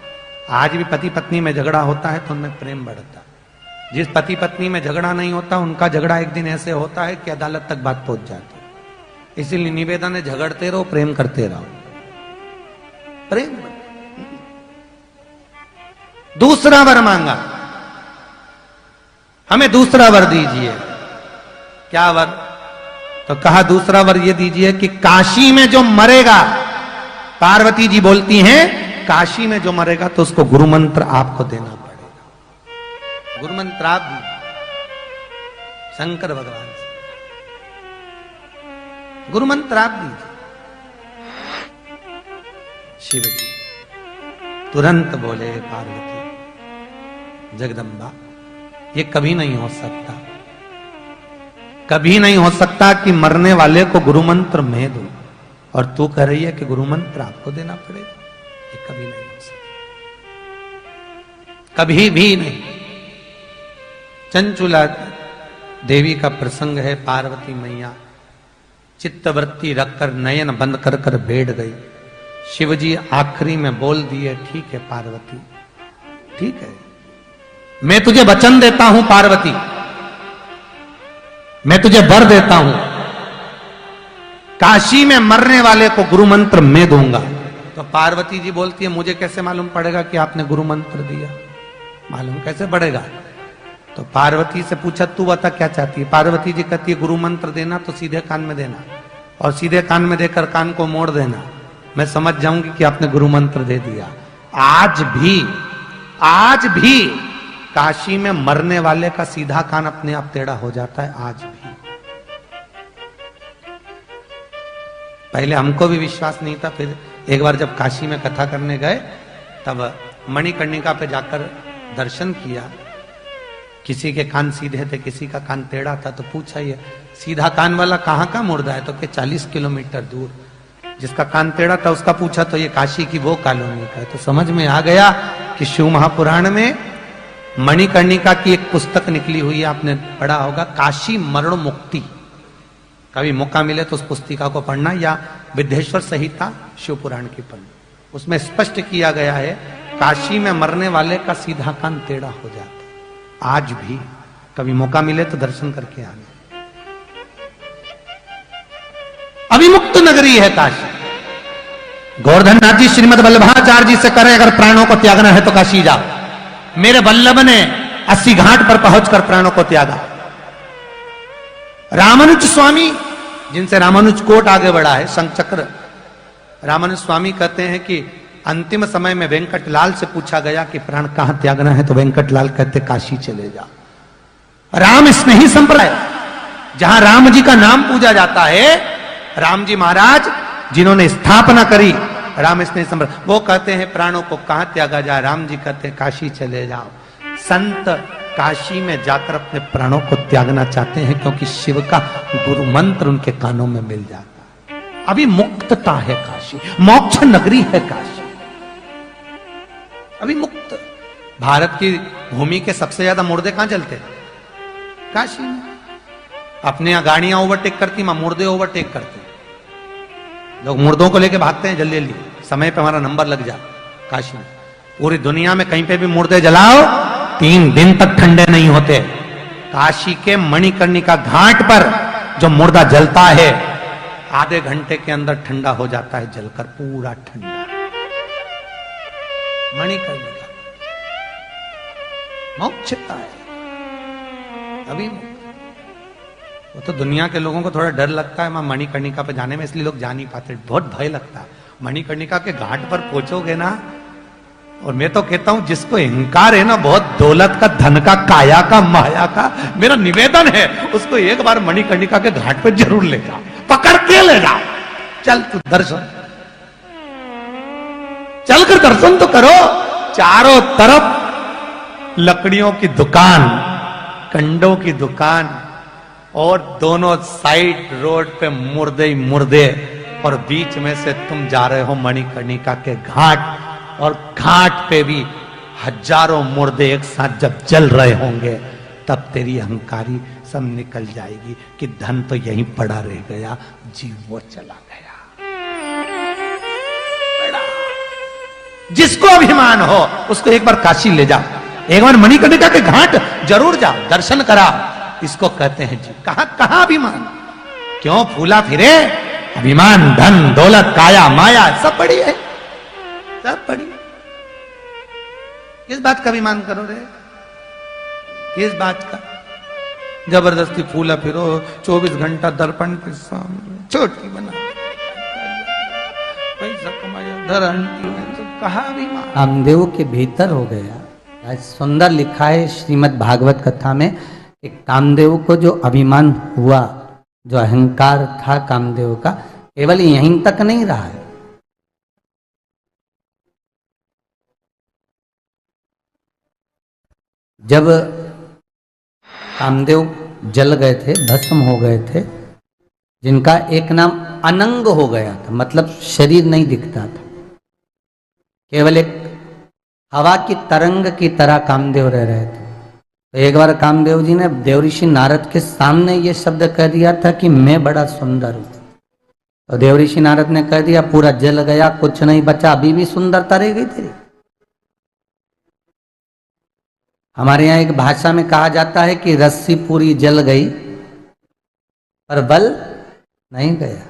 आज भी पति पत्नी में झगड़ा होता है तो उनमें प्रेम बढ़ता है। जिस पति पत्नी में झगड़ा नहीं होता उनका झगड़ा एक दिन ऐसे होता है कि अदालत तक बात पहुंच जाती है। इसीलिए निवेदन है, झगड़ते रहो, प्रेम करते रहो। प्रेम। दूसरा वर मांगा, हमें दूसरा वर दीजिए। क्या वर? तो कहा दूसरा वर ये दीजिए कि काशी में जो मरेगा, पार्वती जी बोलती हैं काशी में जो मरेगा तो उसको गुरु मंत्र आपको देना पड़ेगा। गुरु मंत्र आप दी शंकर भगवान से, गुरु मंत्र आप दीजिए। शिव जी तुरंत बोले पार्वती जगदम्बा ये कभी नहीं हो सकता, कभी नहीं हो सकता कि मरने वाले को गुरु मंत्र मैं दूं और तू कह रही है कि गुरु मंत्र आपको देना पड़ेगा। ये कभी नहीं हो सकता, कभी भी नहीं। चंचुला देवी का प्रसंग है। पार्वती मैया चित्तवृत्ति रखकर नयन बंद कर कर बैठ गई। शिवजी आखिरी में बोल दिए ठीक है पार्वती, ठीक है, मैं तुझे वचन देता हूं पार्वती, मैं तुझे वर देता हूं, काशी में मरने वाले को गुरु मंत्र मैं दूंगा। तो पार्वती जी बोलती है मुझे कैसे मालूम पड़ेगा कि आपने गुरु मंत्र दिया? मालूम कैसे पड़ेगा? तो पार्वती से पूछा तू बता क्या चाहती है? पार्वती जी कहती है गुरु मंत्र देना तो सीधे कान में देना, और सीधे कान में देकर कान को मोड़ देना, मैं समझ जाऊंगी कि आपने गुरु मंत्र दे दिया। आज भी काशी में मरने वाले का सीधा कान अपने आप टेढ़ा हो जाता है। आज भी। पहले हमको भी विश्वास नहीं था, फिर एक बार जब काशी में कथा करने गए तब मणिकर्णिका पे जाकर दर्शन किया। किसी के कान सीधे थे, किसी का कान टेढ़ा था, तो पूछा ये सीधा कान वाला कहाँ का मुर्दा है? तो के 40 किलोमीटर दूर। जिसका कान टेढ़ा था उसका पूछा तो ये काशी की वो कॉलोनी का है। तो समझ में आ गया कि शिव महापुराण में मणिकर्णिका की एक पुस्तक निकली हुई है, आपने पढ़ा होगा, काशी मरण मुक्ति। कभी मौका मिले तो उस पुस्तिका को पढ़ना, या विद्येश्वर संहिता शिव पुराण की पढ़ना। उसमें स्पष्ट किया गया है काशी में मरने वाले का सीधा कान टेढ़ा हो जाता। आज भी कभी मौका मिले तो दर्शन करके आना। अभिमुक्त नगरी है काशी। गोवर्धन नाथ जी श्रीमद वल्लभाचार्य जी से करें अगर प्राणों को त्यागना है तो काशी जाओ। मेरे वल्लभ ने 80 घाट पर पहुंचकर प्राणों को त्यागा। रामानुज स्वामी, जिनसे रामानुज कोट आगे बढ़ा है, शंखचक्र, रामानुज स्वामी कहते हैं कि अंतिम समय में वेंकटलाल से पूछा गया कि प्राण कहां त्यागना है, तो वेंकटलाल कहते काशी चले जाओ। राम स्नेही संप्रदाय, जहां राम जी का नाम पूजा जाता है, राम जी महाराज जिन्होंने स्थापना करी राम स्नेही संप्रदाय, वो कहते हैं प्राणों को कहां त्यागा जाए? राम जी कहते हैं काशी चले जाओ। संत काशी में जाकर अपने प्राणों को त्यागना चाहते हैं क्योंकि शिव का गुरु मंत्र उनके कानों में मिल जाता है। अभी मुक्तता है काशी, मोक्ष नगरी है काशी, अभी मुक्त। भारत की भूमि के सबसे ज्यादा मुर्दे कहां चलते हैं? काशी में। अपने यहां गाड़ियां ओवरटेक करती, वहां मुर्दे ओवरटेक करते हैं। लोग मुर्दों को लेके भागते हैं जल्दी जल्दी, समय पे हमारा नंबर लग जाए। काशी में पूरी दुनिया में कहीं पे भी मुर्दे जलाओ, 3 दिन तक ठंडे नहीं होते। काशी के मणिकर्णिका घाट पर जो मुर्दा जलता है आधे घंटे के अंदर ठंडा हो जाता है, जलकर पूरा ठंडा। मणिकर्णिका मोक्षता है अभी। वो तो दुनिया के लोगों को थोड़ा डर लगता है वहां मणिकर्णिका पे जाने में, इसलिए लोग जा नहीं पाते, बहुत भय लगता है। मणिकर्णिका के घाट पर पहुंचोगे ना, और मैं तो कहता हूं जिसको अहंकार है ना बहुत दौलत का, धन का, काया का, माया का, मेरा निवेदन है उसको एक बार मणिकर्णिका के घाट पे जरूर ले जाओ, पकड़ के ले जाओ। चल तू दर्शन, चलकर दर्शन तो करो। चारों तरफ लकड़ियों की दुकान, कंडों की दुकान, और दोनों साइड रोड पे मुर्दे ही मुर्दे, और बीच में से तुम जा रहे हो मणिकर्णिका के घाट, और घाट पे भी हजारों मुर्दे एक साथ जब जल रहे होंगे तब तेरी अहंकारी सब निकल जाएगी कि धन तो यहीं पड़ा रह गया, जीव वो चला गया। बड़ा जिसको अभिमान हो उसको एक बार काशी ले जाओ, एक बार मणिकर्णिका के घाट जरूर जाओ, दर्शन करा। इसको कहते हैं जी। कहां कहां अभिमान, क्यों फूला फिरे? अभिमान, धन, दौलत, काया, माया सब पड़ी है, सब पड़ी। किस बात का अभिमान करो रे? किस बात का? जबरदस्ती फूला फिरो 24 घंटा दर्पण के सामने, छोटी बना पैसा कमाया, धर तो कहा अभिमान? कामदेव के भीतर हो गया। सुंदर लिखा है श्रीमद् भागवत कथा में कि कामदेव को जो अभिमान हुआ, जो अहंकार था कामदेव का, केवल यहीं तक नहीं रहा है। जब कामदेव जल गए थे, भस्म हो गए थे, जिनका एक नाम अनंग हो गया था, मतलब शरीर नहीं दिखता था, केवल एक हवा की तरंग की तरह कामदेव रह रहे थे। तो एक बार कामदेव जी ने देवऋषि नारद के सामने ये शब्द कह दिया था कि मैं बड़ा सुंदर हूं। तो देवऋषि नारद ने कह दिया पूरा जल गया, कुछ नहीं बचा, अभी भी सुंदरता रह गई तेरी। हमारे यहाँ एक भाषा में कहा जाता है कि रस्सी पूरी जल गई पर बल नहीं गया,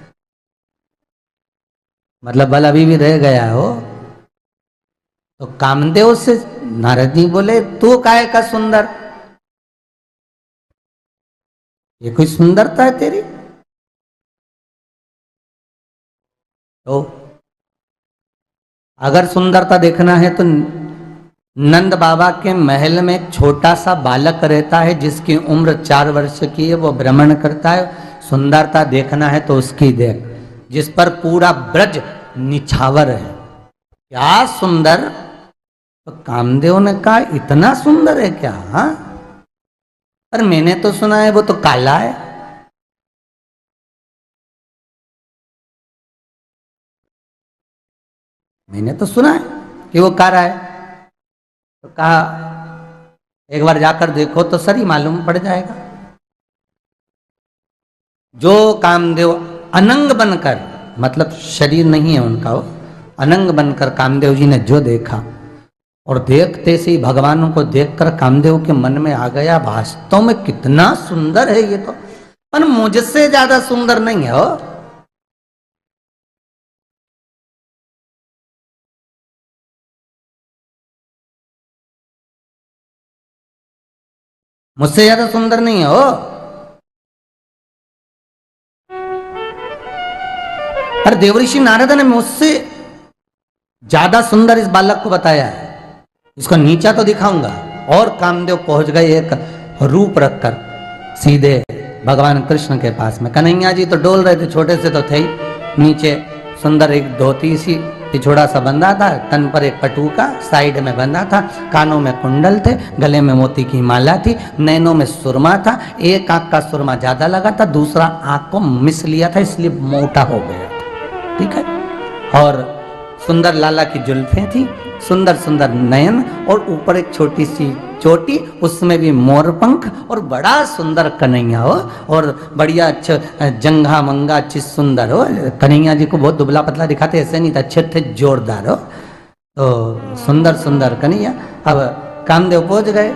मतलब बल अभी भी रह गया हो। तो कामदेव से नारद जी बोले तू काहे का सुंदर, ये कोई सुंदरता है तेरी? तो अगर सुंदरता देखना है तो नंद बाबा के महल में एक छोटा सा बालक रहता है जिसकी उम्र 4 वर्ष की है, वो भ्रमण करता है। सुंदरता देखना है तो उसकी देख, जिस पर पूरा ब्रज निछावर है, क्या सुंदर। तो कामदेव ने कहा इतना सुंदर है क्या? हाँ, पर मैंने तो सुना है वो तो काला है। मैंने तो सुना है कि वो काला है। तो कहा एक बार जाकर देखो तो सही मालूम पड़ जाएगा। जो कामदेव अनंग बनकर, मतलब शरीर नहीं है उनका, वो अनंग बनकर कामदेव जी ने जो देखा, और देखते से ही भगवान को देखकर कामदेव के मन में आ गया वास्तव में कितना सुंदर है ये तो, पर मुझसे ज्यादा सुंदर नहीं है। मुझसे ज्यादा सुंदर नहीं है हो। पर देवऋषि नारद ने मुझसे ज्यादा सुंदर इस बालक को बताया है, इसको नीचा तो दिखाऊंगा। और कामदेव पहुंच गए एक रूप रखकर सीधे भगवान कृष्ण के पास में। कन्हैया जी तो डोल रहे थे, छोटे से तो थे ही। नीचे सुंदर एक धोती सी पिछोड़ा सा बंधा था, तन पर एक पटुका साइड में बंधा था, कानों में कुंडल थे, गले में मोती की माला थी, नैनों में सुरमा था। एक आंख का सुरमा ज्यादा लगा था, दूसरा आंख को मिस लिया था, इसलिए मोटा हो गया था। ठीक है। और सुंदर लाला की जुल्फें थी, सुंदर सुंदर नयन, और ऊपर एक छोटी सी चोटी, उसमें भी मोर पंख, और बड़ा सुंदर कन्हैया हो, और बढ़िया अच्छा जंघा मंगा अच्छी सुंदर हो। कन्हैया जी को बहुत दुबला पतला दिखाते, ऐसे नहीं था, अच्छे थे जोरदार हो। तो सुंदर सुंदर कन्हैया। अब कामदेव पहुंच गए,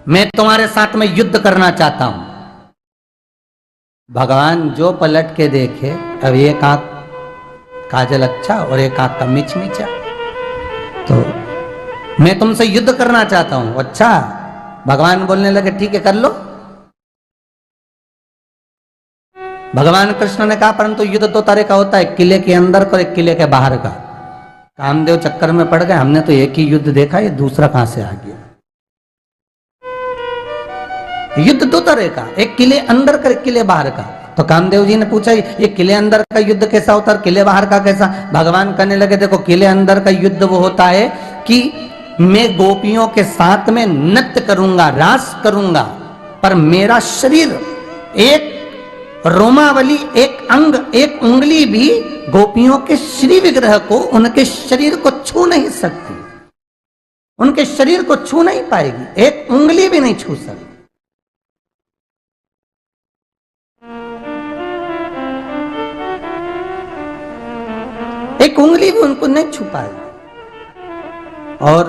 मैं तुम्हारे साथ में युद्ध करना चाहता हूं। भगवान जो पलट के देखे, अब एक आंख काजल अच्छा और एक आंख का मिच मिचा, तो मैं तुमसे युद्ध करना चाहता हूं। अच्छा, भगवान बोलने लगे ठीक है कर लो। भगवान कृष्ण ने कहा परंतु युद्ध दो तरह का होता है, किले के अंदर का और एक किले के बाहर का। कामदेव चक्कर में पड़ गए, हमने तो एक ही युद्ध देखा, ये दूसरा कहां से आ गया। युद्ध दो तरह का, एक किले अंदर का, एक किले बाहर का। तो कामदेव जी ने पूछा ये किले अंदर का युद्ध कैसा होता है, किले बाहर का कैसा? भगवान कहने लगे देखो, किले अंदर का युद्ध वो होता है कि मैं गोपियों के साथ में नृत्य करूंगा, रास करूंगा, पर मेरा शरीर, एक रोमावली, एक अंग, एक उंगली भी गोपियों के श्री विग्रह को, उनके शरीर को छू नहीं सकती, उनके शरीर को छू नहीं पाएगी, एक उंगली भी नहीं छू सकती। एक उंगली भी उनको नहीं छू पाएगी। और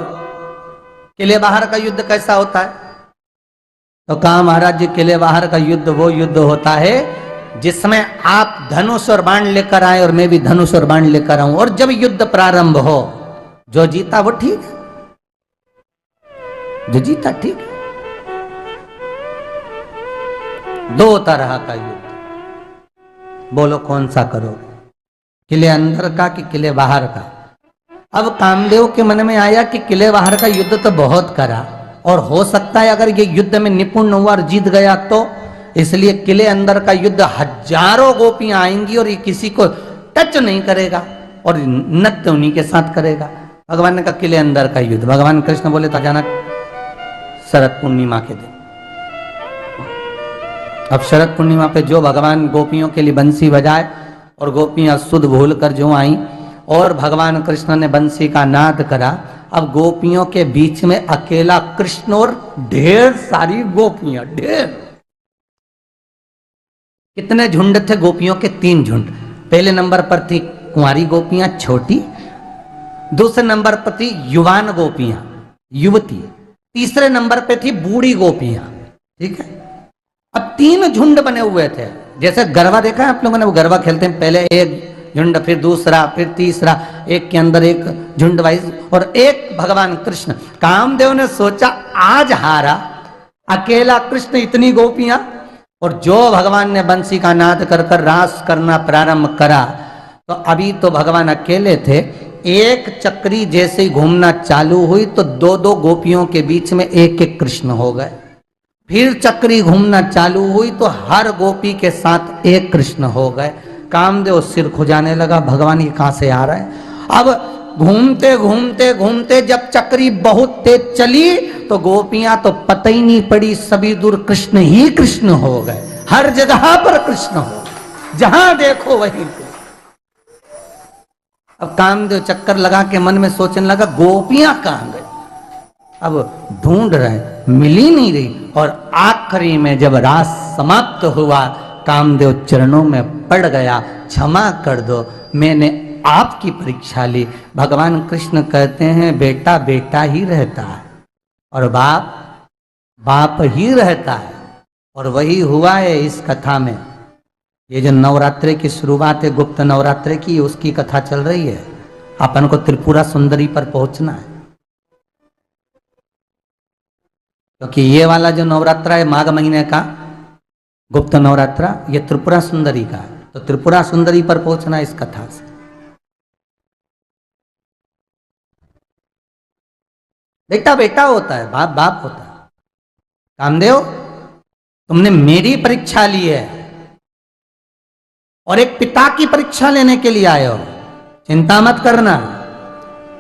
किले बाहर का युद्ध कैसा होता है? तो कहा महाराज जी, किले बाहर का युद्ध वो युद्ध होता है जिसमें आप धनुष और बाण लेकर आए और मैं भी धनुष और बाण लेकर आऊं, और जब युद्ध प्रारंभ हो, जो जीता वो ठीक है, जो जीता ठीक है। दो तरह का युद्ध, बोलो कौन सा करोगे, किले अंदर का कि किले बाहर का? अब कामदेव के मन में आया कि किले बाहर का युद्ध तो बहुत करा, और हो सकता है अगर ये युद्ध में निपुण हुआ और जीत गया तो, इसलिए किले अंदर का युद्ध हजारों गोपियां आएंगी और ये किसी को टच नहीं करेगा और नृत्य उन्हीं के साथ करेगा। भगवान ने कहा किले अंदर का युद्ध। भगवान कृष्ण बोले तो अचानक शरद पूर्णिमा के दिन, अब शरद पूर्णिमा पे जो भगवान गोपियों के लिए बंसी बजाए और गोपियां सुध भूल कर जो आई और भगवान कृष्ण ने बंसी का नाद करा, अब गोपियों के बीच में अकेला कृष्ण और ढेर सारी गोपियां, ढेर। कितने झुंड थे गोपियों के? 3 झुंड। पहले नंबर पर थी कुंवारी गोपियां छोटी, दूसरे नंबर पर थी युवान गोपियां, युवती, तीसरे नंबर पे थी बूढ़ी गोपियां। ठीक है, अब 3 झुंड बने हुए थे। जैसे गरबा देखा है आप लोगों ने, वो गरबा खेलते हैं, पहले एक झुंड, फिर दूसरा, फिर तीसरा, एक के अंदर एक झुंड वाइज, और एक भगवान कृष्ण। कामदेव ने सोचा आज हारा, अकेला कृष्ण, इतनी गोपियां, और जो भगवान ने बंसी का नाद कर कर रास करना प्रारंभ करा, तो अभी तो भगवान अकेले थे। एक चक्री जैसे ही घूमना चालू हुई तो 2-2 गोपियों के बीच में एक एक कृष्ण हो गए। फिर चक्री घूमना चालू हुई तो हर गोपी के साथ एक कृष्ण हो गए। कामदेव सिर खुजाने लगा, भगवान ये कहां से आ रहा है? अब घूमते घूमते घूमते जब चक्री बहुत तेज चली तो गोपियां तो पता ही नहीं पड़ी, सभी दूर कृष्ण ही कृष्ण हो गए, हर जगह पर कृष्ण हो गए, जहां देखो वहीं कृष्ण। अब कामदेव चक्कर लगा के मन में सोचने लगा गोपियां कहां गई? अब ढूंढ रहे, मिल ही नहीं रही, और आखिरी में जब रास समाप्त हुआ, कामदेव चरणों में पड़ गया, क्षमा कर दो, मैंने आपकी परीक्षा ली। भगवान कृष्ण कहते हैं बेटा बेटा ही रहता है और बाप बाप ही रहता है, और वही हुआ है इस कथा में। ये जो नवरात्रि की शुरुआत है, गुप्त नवरात्रि की, उसकी कथा चल रही है। अपन को त्रिपुरा सुंदरी पर पहुंचना है, क्योंकि ये वाला जो नवरात्रा है माघ महीने का गुप्त नवरात्रा, ये त्रिपुरा सुंदरी का है। तो त्रिपुरा सुंदरी पर पहुंचना इस कथा से। बेटा बेटा होता है, बाप बाप होता है। कामदेव तुमने मेरी परीक्षा ली है और एक पिता की परीक्षा लेने के लिए आए हो, चिंता मत करना।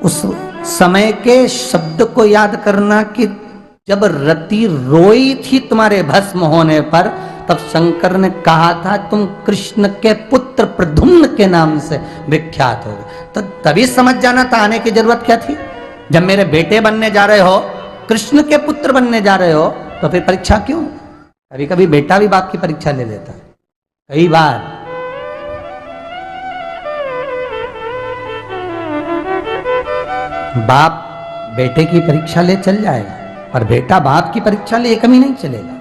उस समय के शब्द को याद करना कि जब रति रोई थी तुम्हारे भस्म होने पर, तब शंकर ने कहा था तुम कृष्ण के पुत्र प्रद्युम्न के नाम से विख्यात हो। तो तभी समझ जाना था, आने की जरूरत क्या थी? जब मेरे बेटे बनने जा रहे हो, कृष्ण के पुत्र बनने जा रहे हो, तो फिर परीक्षा क्यों? कभी कभी बेटा भी बाप की परीक्षा ले लेता है, कई बार। बाप बेटे की परीक्षा ले चल जाएगा, पर बेटा बाप की परीक्षा ले कभी नहीं चलेगा।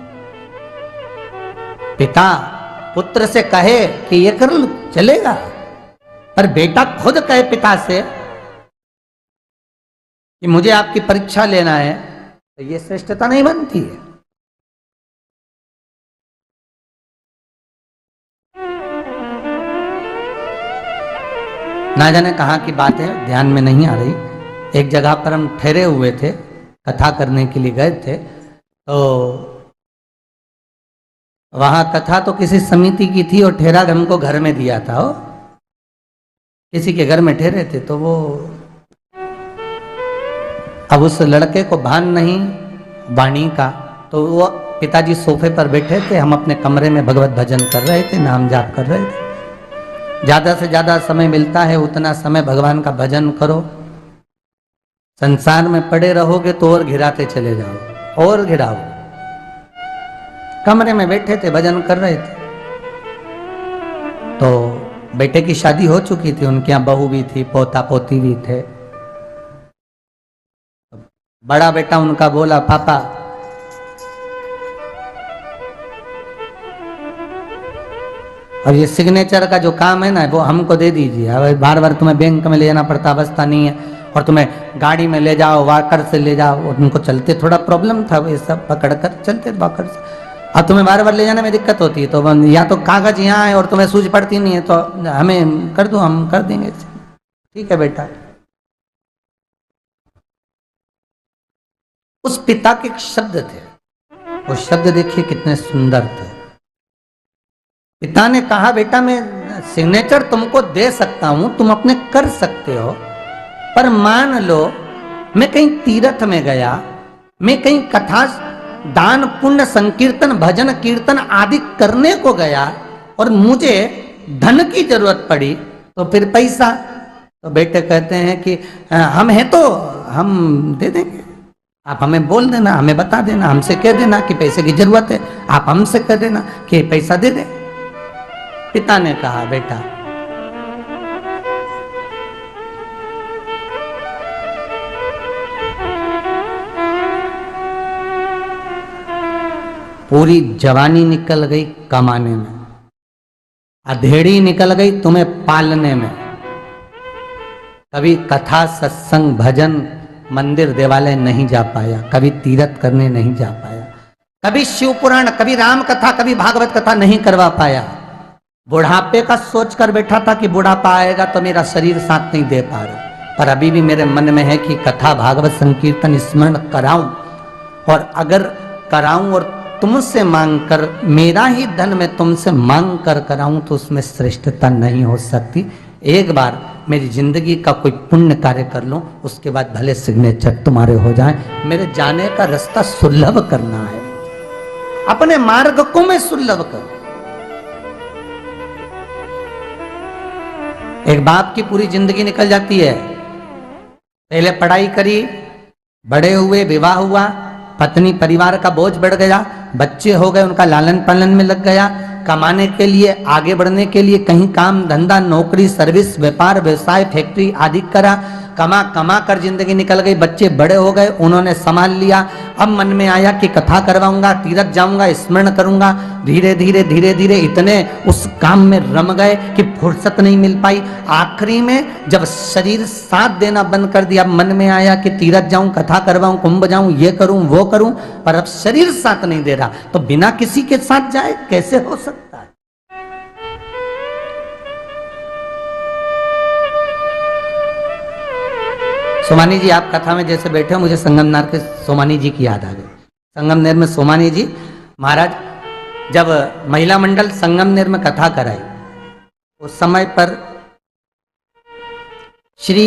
पिता पुत्र से कहे कि ये कर लो, चलेगा, पर बेटा खुद कहे पिता से कि मुझे आपकी परीक्षा लेना है, तो ये श्रेष्ठता नहीं बनती है। ना जाने कहाँ की बात है, ध्यान में नहीं आ रही। एक जगह पर हम ठहरे हुए थे, कथा करने के लिए गए थे, तो वहां कथा तो किसी समिति की थी और ठहरा हमको घर में दिया था। वो किसी के घर में ठहरे थे, तो वो अब उस लड़के को भान नहीं वाणी का, तो वो पिताजी सोफे पर बैठे थे, हम अपने कमरे में भगवत भजन कर रहे थे, नाम जाप कर रहे थे। ज्यादा से ज्यादा समय मिलता है उतना समय भगवान का भजन करो। संसार में पड़े रहोगे तो और घिराते चले जाओ और घिराओ। कमरे में बैठे थे, भजन कर रहे थे, तो बेटे की शादी हो चुकी थी, उनके यहाँ बहू भी थी, पोता पोती भी थे। बड़ा बेटा उनका बोला, पापा अब ये सिग्नेचर का जो काम है ना वो हमको दे दीजिए। अब बार बार तुम्हें बैंक में ले जाना पड़ता, अवस्था नहीं है, और तुम्हें गाड़ी में ले जाओ, वाकर से ले जाओ, उनको चलते थोड़ा प्रॉब्लम था, वो सब पकड़ कर चलते वाकर से। अब तुम्हें बार बार ले जाने में दिक्कत होती है, तो या तो कागज यहाँ है और तुम्हें सूझ पड़ती नहीं है, तो हमें कर दो, हम कर देंगे। ठीक है बेटा। उस पिता के शब्द थे, वो शब्द देखिए कितने सुंदर थे। पिता ने कहा, बेटा मैं सिग्नेचर तुमको दे सकता हूं, तुम अपने कर सकते हो, पर मान लो मैं कहीं तीर्थ में गया, मैं कहीं कथा दान पुण्य संकीर्तन भजन कीर्तन आदि करने को गया और मुझे धन की जरूरत पड़ी, तो फिर पैसा। तो बेटे कहते हैं कि हम हैं तो हम दे देंगे, आप हमें बोल देना, हमें बता देना, हमसे कह देना कि पैसे की जरूरत है, आप हमसे कह देना कि पैसा दे दे। पिता ने कहा, बेटा पूरी जवानी निकल गई कमाने में, अधेड़ी निकल गई तुम्हें पालने में, कभी कथा सत्संग भजन मंदिर देवालय नहीं जा पाया, कभी तीर्थ करने नहीं जा पाया, कभी शिव पुराण, कभी राम कथा, कभी भागवत कथा नहीं करवा पाया। बुढ़ापे का सोच कर बैठा था कि बुढ़ापा आएगा तो मेरा शरीर साथ नहीं दे पा रहा, पर अभी भी मेरे मन में है कि कथा भागवत संकीर्तन स्मरण कराऊं, और अगर कराऊं और तुमसे मांग कर, मेरा ही धन में तुमसे मांग कर कराऊं, तो उसमें श्रेष्ठता नहीं हो सकती। एक बार मेरी जिंदगी का कोई पुण्य कार्य कर लूं, उसके बाद भले सिग्नेचर तुम्हारे हो जाए। मेरे जाने का रास्ता सुलभ करना है, अपने मार्ग को मैं सुलभ करूं। एक बाप की पूरी जिंदगी निकल जाती है, पहले पढ़ाई करी, बड़े हुए, विवाह हुआ, पत्नी परिवार का बोझ बढ़ गया, बच्चे हो गए, उनका लालन पालन में लग गया, कमाने के लिए आगे बढ़ने के लिए कहीं काम धंधा नौकरी सर्विस व्यापार व्यवसाय फैक्ट्री आदि करा, कमा कमा कर जिंदगी निकल गई, बच्चे बड़े हो गए, उन्होंने संभाल लिया। अब मन में आया कि कथा करवाऊंगा, तीर्थ जाऊंगा, स्मरण करूंगा। धीरे धीरे धीरे धीरे इतने उस काम में रम गए कि फुर्सत नहीं मिल पाई। आखिरी में जब शरीर साथ देना बंद कर दिया, मन में आया कि तीर्थ जाऊं, कथा करवाऊं, कुंभ जाऊं, ये करूं वो करूं, पर अब शरीर साथ नहीं दे रहा, तो बिना किसी के साथ जाए कैसे हो सकता है। सोमानी जी, आप कथा में जैसे बैठे हो, मुझे संगमनेर के सोमानी जी की याद आ गई। संगमनेर में सोमानी जी महाराज जब महिला मंडल संगमनेर में कथा कराई, उस समय पर श्री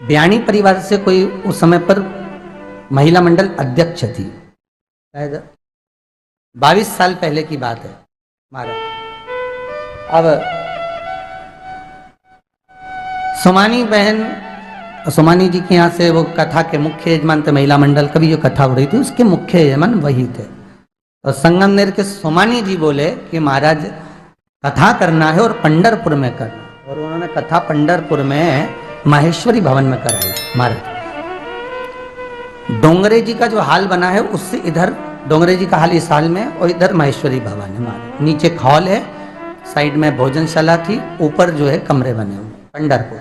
ब्याणी परिवार से कोई उस समय पर महिला मंडल अध्यक्ष थी, शायद 22 साल पहले की बात है महाराज। अब सोमानी बहन, सोमानी जी के यहाँ से वो कथा के मुख्य यजमान थे, महिला मंडल कभी जो कथा हो रही थी उसके मुख्य यजमान वही थे। तो संगमनेर के सोमानी जी बोले कि महाराज कथा करना है और पंढरपुर में करना, और उन्होंने कथा पंढरपुर में माहेश्वरी भवन में कराई महाराज। डोंगरे जी का जो हाल बना है उससे इधर डोंगरे जी का हाल इस हाल में, और इधर महेश्वरी भवन है हमारे, नीचे हॉल है, साइड में भोजनशाला थी, ऊपर जो है कमरे बने हुए पंढरपुर।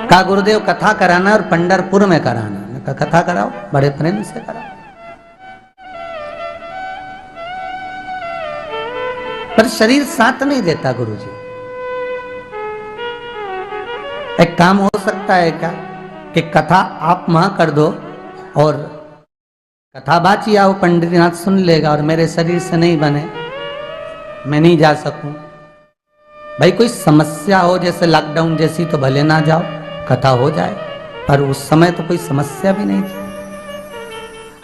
कहा गुरुदेव कथा कराना और पंढरपुर में कराना। मैं कहा कथा कराओ, बड़े प्रेम से कराओ। पर शरीर साथ नहीं देता गुरुजी। एक काम हो सकता है क्या कि कथा आप वहां कर दो और कथा बाची आओ, पंडितनाथ सुन लेगा और मेरे शरीर से नहीं बने, मैं नहीं जा सकूं। भाई कोई समस्या हो जैसे लॉकडाउन जैसी तो भले ना जाओ, कथा हो जाए, पर उस समय तो कोई समस्या भी नहीं थी।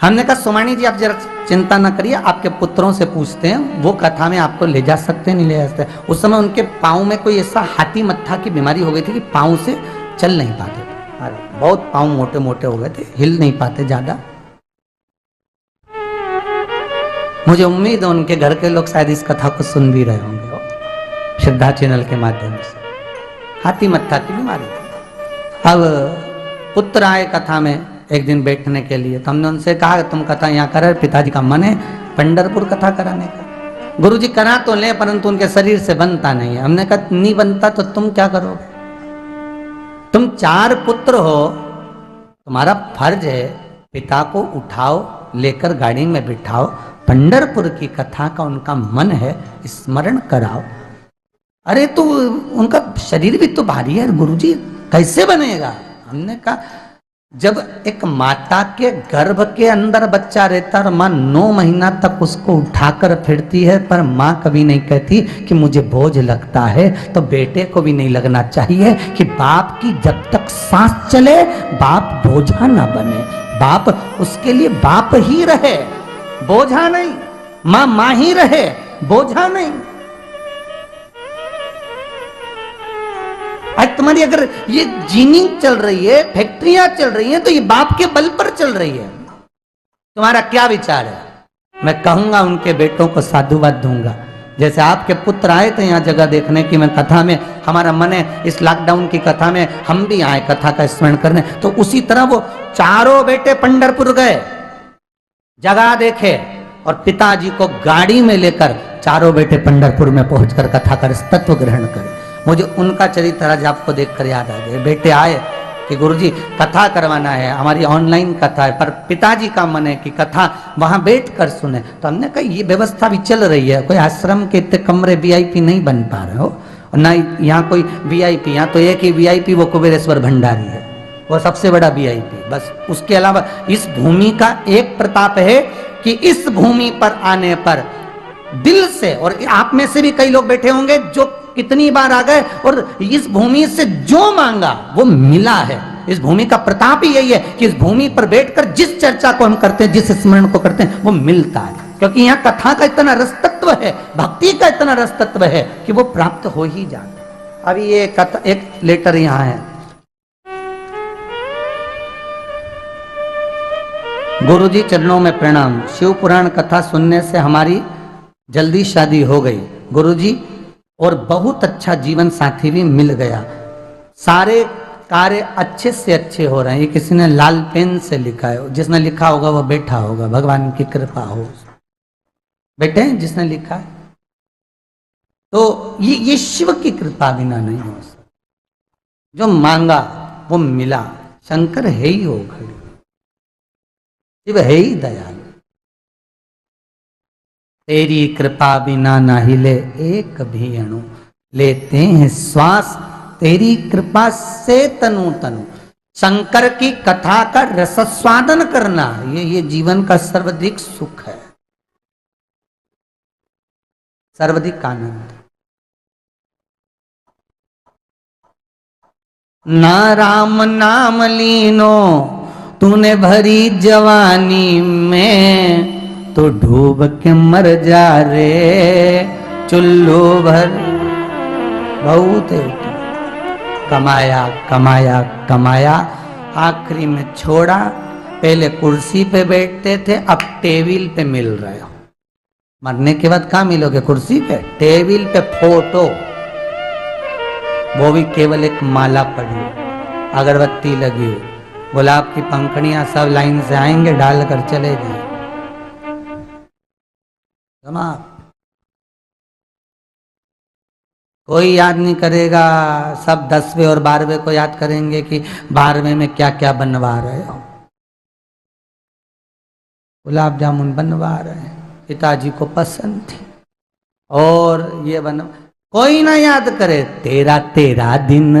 हमने कहा सोमानी जी आप जरा चिंता ना करिए, आपके पुत्रों से पूछते हैं, वो कथा में आपको ले जा सकते नहीं ले जा सकते। उस समय उनके पाँव में कोई ऐसा हाथी मत्था की बीमारी हो गई थी कि पाँव से चल नहीं पाते थे, बहुत पाँव मोटे मोटे हो गए थे, हिल नहीं पाते ज्यादा। मुझे उम्मीद है उनके घर के लोग शायद इस कथा को सुन भी रहे होंगे श्रद्धा चैनल के माध्यम से। हाथी मत्था की बीमारी थी। अब पुत्र आए कथा में एक दिन बैठने के लिए, तो हमने उनसे कहा तुम कथा यहाँ कर, पिताजी का मन है पंढरपुर कथा कराने का। गुरुजी करा तो ले परंतु उनके शरीर से बनता नहीं है। हमने कहा नहीं बनता तो तुम क्या करोगे? तुम 4 पुत्र हो, तुम्हारा फर्ज है पिता को उठाओ, लेकर गाड़ी में बिठाओ, पंढरपुर की कथा का उनका मन है स्मरण कराओ। अरे तो उनका शरीर भी तो भारी है गुरुजी, कैसे बनेगा? हमने कहा जब एक माता के गर्भ के अंदर बच्चा रहता है और माँ 9 महीना तक उसको उठाकर फिरती है, पर माँ कभी नहीं कहती कि मुझे बोझ लगता है, तो बेटे को भी नहीं लगना चाहिए कि बाप की जब तक सांस चले बाप बोझा ना बने। बाप उसके लिए बाप ही रहे, बोझा नहीं। माँ माँ ही रहे, बोझा नहीं। आज तुम्हारी अगर ये जीनिंग चल रही है, फैक्ट्रियां चल रही हैं, तो ये बाप के बल पर चल रही है। तुम्हारा क्या विचार है? मैं कहूंगा उनके बेटों को साधुवाद दूंगा। जैसे आपके पुत्र आए थे यहाँ जगह देखने की, मैं कथा में हमारा मन है इस लॉकडाउन की कथा में हम भी आए कथा का स्मरण करने, तो उसी तरह वो 4 बेटे पंढरपुर गए, जगह देखे और पिताजी को गाड़ी में लेकर 4 बेटे पंढरपुर में पहुंचकर कथा कर तत्व ग्रहण करे। मुझे उनका चरित्र आज आपको देखकर याद आ गया। बेटे आए कि गुरुजी कथा करवाना है, हमारी ऑनलाइन कथा है, पर पिताजी का मन है कि कथा वहां बैठ कर सुने। तो हमने कहा ये व्यवस्था भी चल रही है, कोई आश्रम के इतने कमरे वीआईपी नहीं बन पा रहे हो, और ना यहाँ कोई वीआईपी, यहाँ तो एक ही वीआईपी वो कुबेरेश्वर भंडारी है, वो सबसे बड़ा वीआईपी। बस उसके अलावा इस भूमि का एक प्रताप है कि इस भूमि पर आने पर दिल से, और आप में से भी कई लोग बैठे होंगे जो कितनी बार आ गए और इस भूमि से जो मांगा वो मिला है। इस भूमि का प्रताप ही यही है कि इस भूमि पर बैठकर जिस चर्चा को हम करते हैं, जिस स्मरण को करते हैं, वो मिलता है। क्योंकि यहाँ कथा का इतना रस तत्व है, भक्ति का इतना रस तत्व है कि वो प्राप्त हो ही जाता है। अभी ये कथा एक लेटर यहाँ है। गुरुजी चरणों में प्रणाम। शिव पुराण कथा सुनने से हमारी जल्दी शादी हो गई गुरुजी, और बहुत अच्छा जीवन साथी भी मिल गया। सारे कार्य अच्छे से अच्छे हो रहे हैं। ये किसी ने लाल पेन से लिखा है, जिसने लिखा होगा वो बैठा होगा, भगवान की कृपा हो। बैठे हैं जिसने लिखा है, तो ये शिव की कृपा बिना नहीं हो सकता। जो मांगा वो मिला। शंकर है ही हो खड़े, शिव है ही दयालु। तेरी कृपा बिना ना हिले एक भी अणु, लेते हैं श्वास तेरी कृपा से तनु तनु। शंकर की कथा का रसस्वादन करना ये जीवन का सर्वाधिक सुख है, सर्वाधिक आनंद। ना राम नाम लीनो तूने भरी जवानी में, तो डूब के मर जा रे चुल्लू भर। बहुत कमाया कमाया कमाया, आखिरी में छोड़ा। पहले कुर्सी पे बैठते थे, अब टेबल पे मिल रहे हो। मरने के बाद कहाँ मिलोगे? कुर्सी पे, टेबल पे फोटो। वो भी केवल एक माला पड़ी हो, अगरबत्ती लगी हो, गुलाब की पंखड़ियां सब लाइन से आएंगे, डालकर चले जाए। कोई याद नहीं करेगा, सब 10वें और 12वें को याद करेंगे कि 12वें में क्या क्या बनवा रहे हो। गुलाब जामुन बनवा रहे हैं, पिताजी को पसंद थी, और ये बन कोई ना याद करे। तेरा तेरा दिन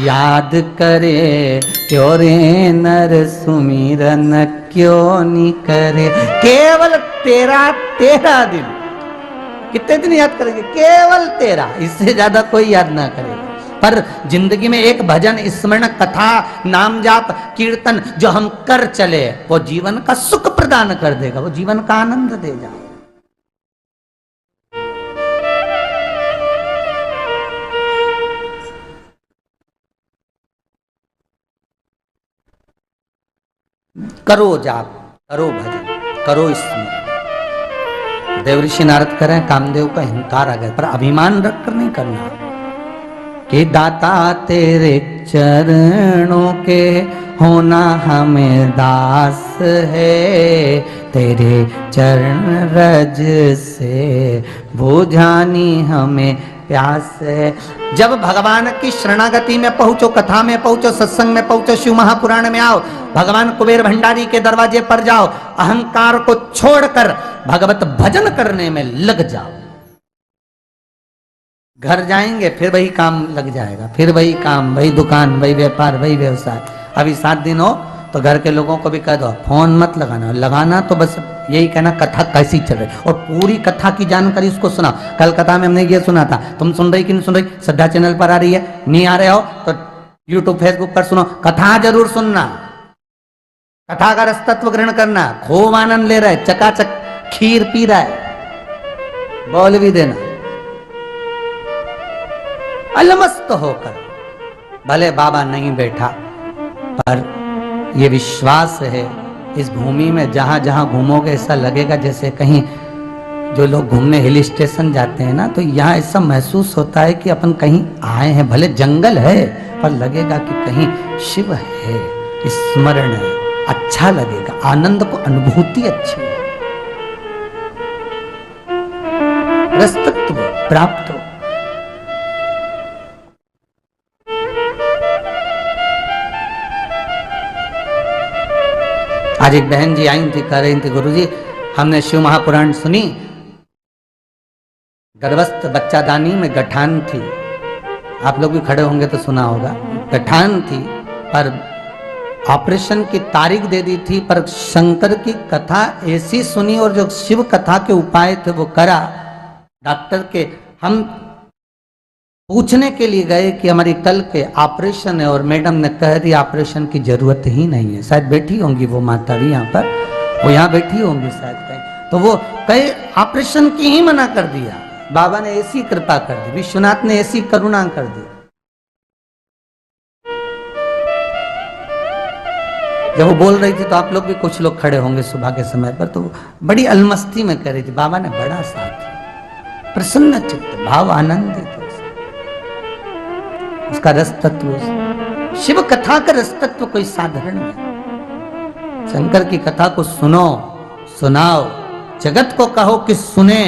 याद करे, क्यों रे नर सुमिरन क्यों नहीं करे। केवल तेरा तेरा दिन, कितने दिन याद करेंगे? केवल तेरा, इससे ज्यादा कोई याद ना करेगा। पर जिंदगी में एक भजन, स्मरण, कथा, नाम जाप, कीर्तन जो हम कर चले, वो जीवन का सुख प्रदान कर देगा, वो जीवन का आनंद देगा। करो जाप, करो भजन, करो स्मरण। देवऋषि नारद करें, कामदेव का अहंकार आ गया, पर अभिमान रखकर नहीं करना कि दाता तेरे चरणों के होना हमें दास है, तेरे चरण रज से बुझानी हमें प्यास है। जब भगवान की शरणागति में पहुंचो, कथा में पहुंचो, सत्संग में पहुंचो, शिव महापुराण में आओ, भगवान कुबेर भंडारी के दरवाजे पर जाओ, अहंकार को छोड़कर भगवत भजन करने में लग जाओ। घर जाएंगे फिर वही काम लग जाएगा, फिर वही काम, वही दुकान, वही व्यापार, वही व्यवसाय। अभी 7 दिन हो तो घर के लोगों को भी कह दो फोन मत लगाना, लगाना तो बस यही कहना कथा कैसी चल रही, और पूरी कथा की जानकारी उसको सुना। कल कथा में हमने ये सुना था, तुम सुन रही कि नहीं सुन रही? श्रद्धा चैनल पर आ रही है, नहीं आ रहे हो तो यूट्यूब फेसबुक पर सुनो। कथा जरूर सुनना, कथा का रस तत्व ग्रहण करना, खूब आनंद ले रहा है, चकाचक खीर पी रहा है, बोल भी देना अलमस्त होकर। भले बाबा नहीं बैठा, पर यह विश्वास है इस भूमि में जहां जहां घूमोगे ऐसा लगेगा जैसे कहीं, जो लोग घूमने हिल स्टेशन जाते हैं ना, तो यहाँ ऐसा महसूस होता है कि अपन कहीं आए हैं। भले जंगल है पर लगेगा कि कहीं शिव है, स्मरण है, अच्छा लगेगा, आनंद को अनुभूति अच्छी है, रसतत्व प्राप्त हो। आज एक बहन जी आई थी, कह रही थी गुरुजी हमने शिव महापुराण सुनी, गर्भस्थ बच्चादानी में गठान थी, आप लोग भी खड़े होंगे तो सुना होगा, गठान थी, पर ऑपरेशन की तारीख दे दी थी, पर शंकर की कथा ऐसी सुनी और जो शिव कथा के उपाय थे वो करा। डॉक्टर के हम पूछने के लिए गए कि हमारी कल के ऑपरेशन है, और मैडम ने कह दी ऑपरेशन की जरूरत ही नहीं है। शायद बैठी होंगी वो माता भी यहाँ पर, वो यहाँ बैठी होंगी शायद कहीं, तो वो कहे ऑपरेशन की ही मना कर दिया। बाबा ने ऐसी कृपा कर दी, विश्वनाथ ने ऐसी करुणा कर दी। जब वो बोल रही थी तो आप लोग भी कुछ लोग खड़े होंगे सुबह के समय पर, तो बड़ी अलमस्ती में कह रही थी, बाबा ने बड़ा साथ, प्रसन्न चित्त, भाव आनंदित, उसका रस तत्व, शिव कथा का रस तत्व कोई साधारण नहीं। शंकर की कथा को सुनो, सुनाओ, जगत को कहो कि सुने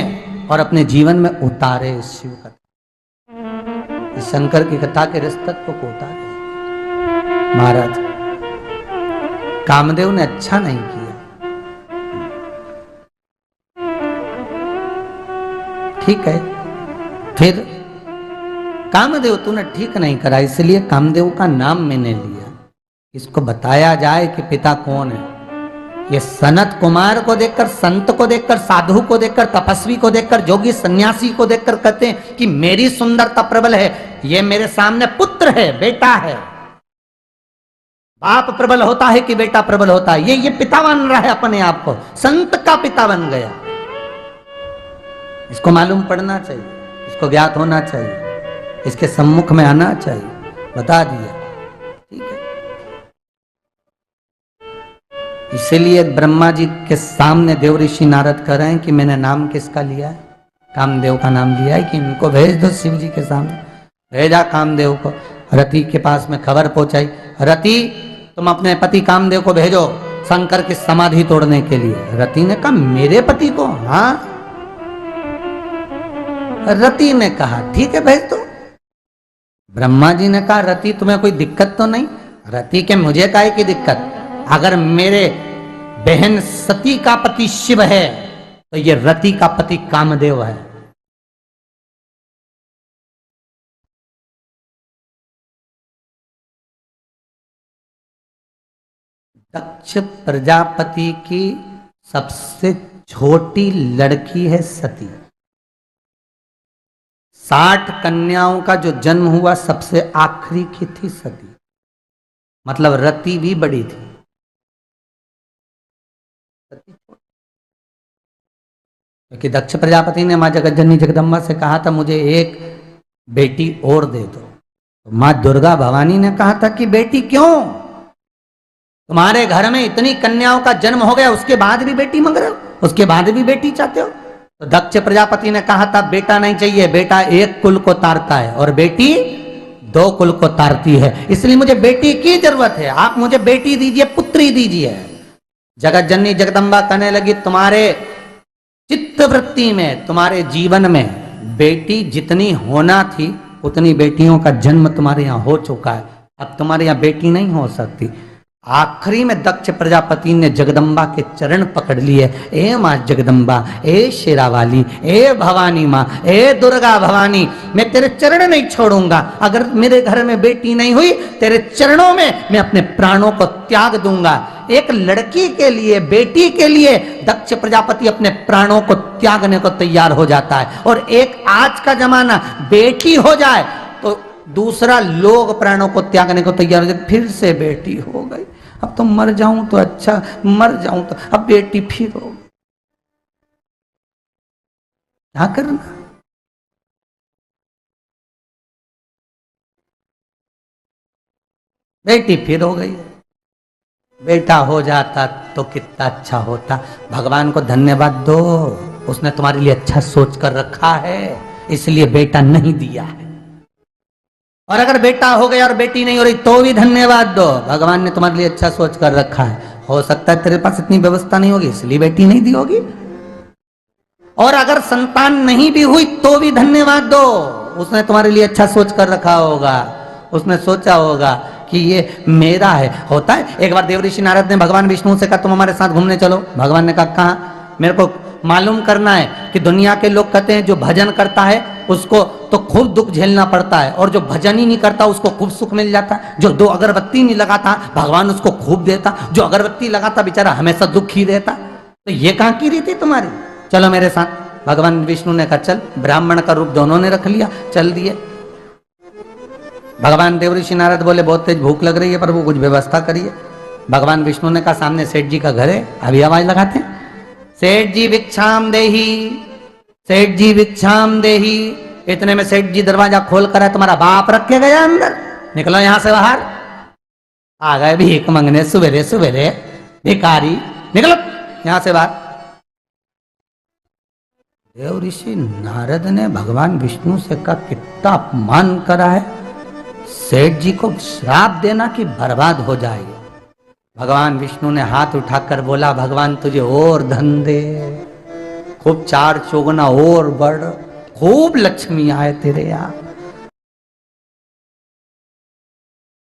और अपने जीवन में उतारे इस शिव कथा, इस शंकर की कथा के रस तत्व को उतारे। महाराज कामदेव ने अच्छा नहीं किया, ठीक है, फिर कामदेव तूने ठीक नहीं करा, इसलिए कामदेव का नाम मैंने लिया, इसको बताया जाए कि पिता कौन है। ये सनत कुमार को देखकर, संत को देखकर, साधु को देखकर, तपस्वी को देखकर, जोगी सन्यासी को देखकर कहते हैं कि मेरी सुंदरता प्रबल है, ये मेरे सामने पुत्र है, बेटा है। बाप प्रबल होता है कि बेटा प्रबल होता है, ये पिता मान रहा है अपने आप को, संत का पिता बन गया। इसको मालूम पड़ना चाहिए, इसको ज्ञात होना चाहिए, इसके सम्मुख में आना चाहिए। बता दिया, ठीक है। इसीलिए ब्रह्मा जी के सामने देवऋषि नारद कह रहे हैं कि मैंने नाम किसका लिया है? कामदेव का नाम लिया है कि इनको भेज दो शिव जी के सामने। भेजा कामदेव को, रति के पास में खबर पहुंचाई, रति तुम अपने पति कामदेव को भेजो शंकर की समाधि तोड़ने के लिए। रति ने कहा मेरे पति को? हाँ। रति ने कहा ठीक है भेज दो। ब्रह्मा जी ने कहा रति तुम्हें कोई दिक्कत तो नहीं? रति के मुझे काहे की दिक्कत, अगर मेरे बहन सती का पति शिव है तो ये रति का पति कामदेव है। दक्ष प्रजापति की सबसे छोटी लड़की है सती। 60 कन्याओं का जो जन्म हुआ सबसे आखिरी की थी सती, मतलब रति भी बड़ी थी। क्योंकि दक्ष प्रजापति ने मां जगतजननी जगदम्बा से कहा था मुझे एक बेटी और दे दो, तो मां दुर्गा भवानी ने कहा था कि बेटी क्यों, तुम्हारे घर में इतनी कन्याओं का जन्म हो गया उसके बाद भी बेटी मांग रहे हो, उसके बाद भी बेटी चाहते हो? तो दक्ष प्रजापति ने कहा था बेटा नहीं चाहिए, बेटा एक कुल को तारता है और बेटी 2 कुल को तारती है, इसलिए मुझे बेटी की जरूरत है, आप मुझे बेटी दीजिए, पुत्री दीजिए। जगतजननी जगदम्बा कहने लगी तुम्हारे चित्तवृत्ति में, तुम्हारे जीवन में बेटी जितनी होना थी उतनी बेटियों का जन्म तुम्हारे यहाँ हो चुका है, अब तुम्हारे यहाँ बेटी नहीं हो सकती। आखिरी में दक्ष प्रजापति ने जगदम्बा के चरण पकड़ लिए, ए माँ जगदम्बा, ए शेरावाली, ए भवानी माँ, ए दुर्गा भवानी, मैं तेरे चरण नहीं छोड़ूंगा, अगर मेरे घर में बेटी नहीं हुई तेरे चरणों में मैं अपने प्राणों को त्याग दूंगा। एक लड़की के लिए, बेटी के लिए दक्ष प्रजापति अपने प्राणों को त्यागने को तैयार हो जाता है, और एक आज का जमाना बेटी हो जाए तो दूसरा लोग प्राणों को त्यागने को तैयार हो जाए, फिर से बेटी हो गई, अब तो मर जाऊं तो अच्छा, मर जाऊं तो अब बेटी फिर हो गई, क्या करना? बेटी फिर हो गई, बेटा हो जाता तो कितना अच्छा होता। भगवान को धन्यवाद दो, उसने तुम्हारे लिए अच्छा सोच कर रखा है, इसलिए बेटा नहीं दिया है। और अगर बेटा हो गया और बेटी नहीं हो रही तो भी धन्यवाद दो, भगवान ने तुम्हारे लिए अच्छा सोच कर रखा है। हो सकता है तेरे पास इतनी व्यवस्था नहीं होगी इसलिए बेटी नहीं दी होगी, और अगर संतान नहीं भी हुई तो भी धन्यवाद दो, उसने तुम्हारे लिए अच्छा सोच कर रखा होगा, उसने सोचा होगा कि ये मेरा है। होता है, एक बार देवऋषि नारद ने भगवान विष्णु से कहा तुम हमारे साथ घूमने चलो, भगवान ने कहा कहाँ? मेरे को मालूम करना है कि दुनिया के लोग कहते हैं जो भजन करता है उसको तो खूब दुख झेलना पड़ता है, और जो भजन ही नहीं करता उसको खूब सुख मिल जाता है, जो 2 अगरबत्ती नहीं लगाता भगवान उसको खूब देता, जो अगरबत्ती लगाता बेचारा हमेशा दुख ही देता। तो ये कहाँ की रीति तुम्हारी? चलो मेरे साथ। भगवान विष्णु ने कहा चल, ब्राह्मण का रूप दोनों ने रख लिया, चल दिए। भगवान देवऋषि नारद बोले बहुत तेज भूख लग रही है प्रभु, कुछ व्यवस्था करिए। भगवान विष्णु ने कहा सामने सेठ जी का घर है, अभी आवाज लगाते हैं, सेठ जी भिक्षाम देही, सेठ जी भिक्षाम देही। इतने में सेठ जी दरवाजा खोल कर है, तुम्हारा बाप रख के गया अंदर, निकलो यहां से बाहर। आ गए भीख मंगने सवेरे सवेरे भिखारी, निकलो यहां से बाहर। देव ऋषि नारद ने भगवान विष्णु से कहा कितना अपमान करा है, सेठ जी को श्राप देना कि बर्बाद हो जाएगी। भगवान विष्णु ने हाथ उठाकर बोला भगवान तुझे और धन दे, खूब 4 चौगुना और बढ़, खूब लक्ष्मी आए तेरे यहाँ।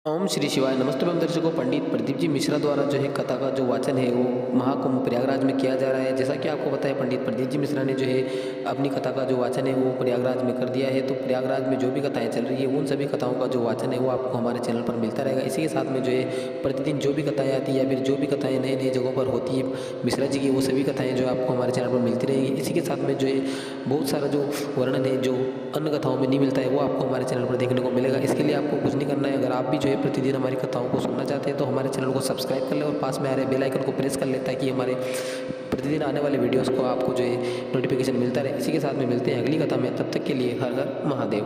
ओम श्री शिवाय। नमस्ते एवं दर्शकों, पंडित प्रदीप जी मिश्रा द्वारा जो है कथा का जो वाचन है वो महाकुंभ प्रयागराज में किया जा रहा है। जैसा कि आपको पता है पंडित प्रदीप जी मिश्रा ने जो है अपनी कथा का जो वाचन है वो प्रयागराज में कर दिया है। तो प्रयागराज में जो भी कथाएं चल रही है उन सभी कथाओं का जो वाचन है वो आपको हमारे चैनल पर मिलता रहेगा। इसी के साथ में जो है प्रतिदिन जो भी कथाएँ आती है या फिर जो भी कथाएँ नए नए जगहों पर होती है मिश्रा जी की, वो सभी कथाएँ जो आपको हमारे चैनल पर मिलती रहेंगी। इसी के साथ में जो है बहुत सारा जो वर्णन है जो अन्य कथाओं में नहीं मिलता है वो आपको हमारे चैनल पर देखने को मिलेगा। इसके लिए आपको कुछ नहीं करना है, अगर आप भी जो है प्रतिदिन हमारी कथाओं को सुनना चाहते हैं तो हमारे चैनल को सब्सक्राइब कर लें और पास में आ रहे बेल आइकन को प्रेस कर लें ताकि हमारे प्रतिदिन आने वाले वीडियोस को आपको जो है नोटिफिकेशन मिलता रहे। इसी के साथ में मिलते हैं अगली कथा में, तब तक के लिए हर हर महादेव।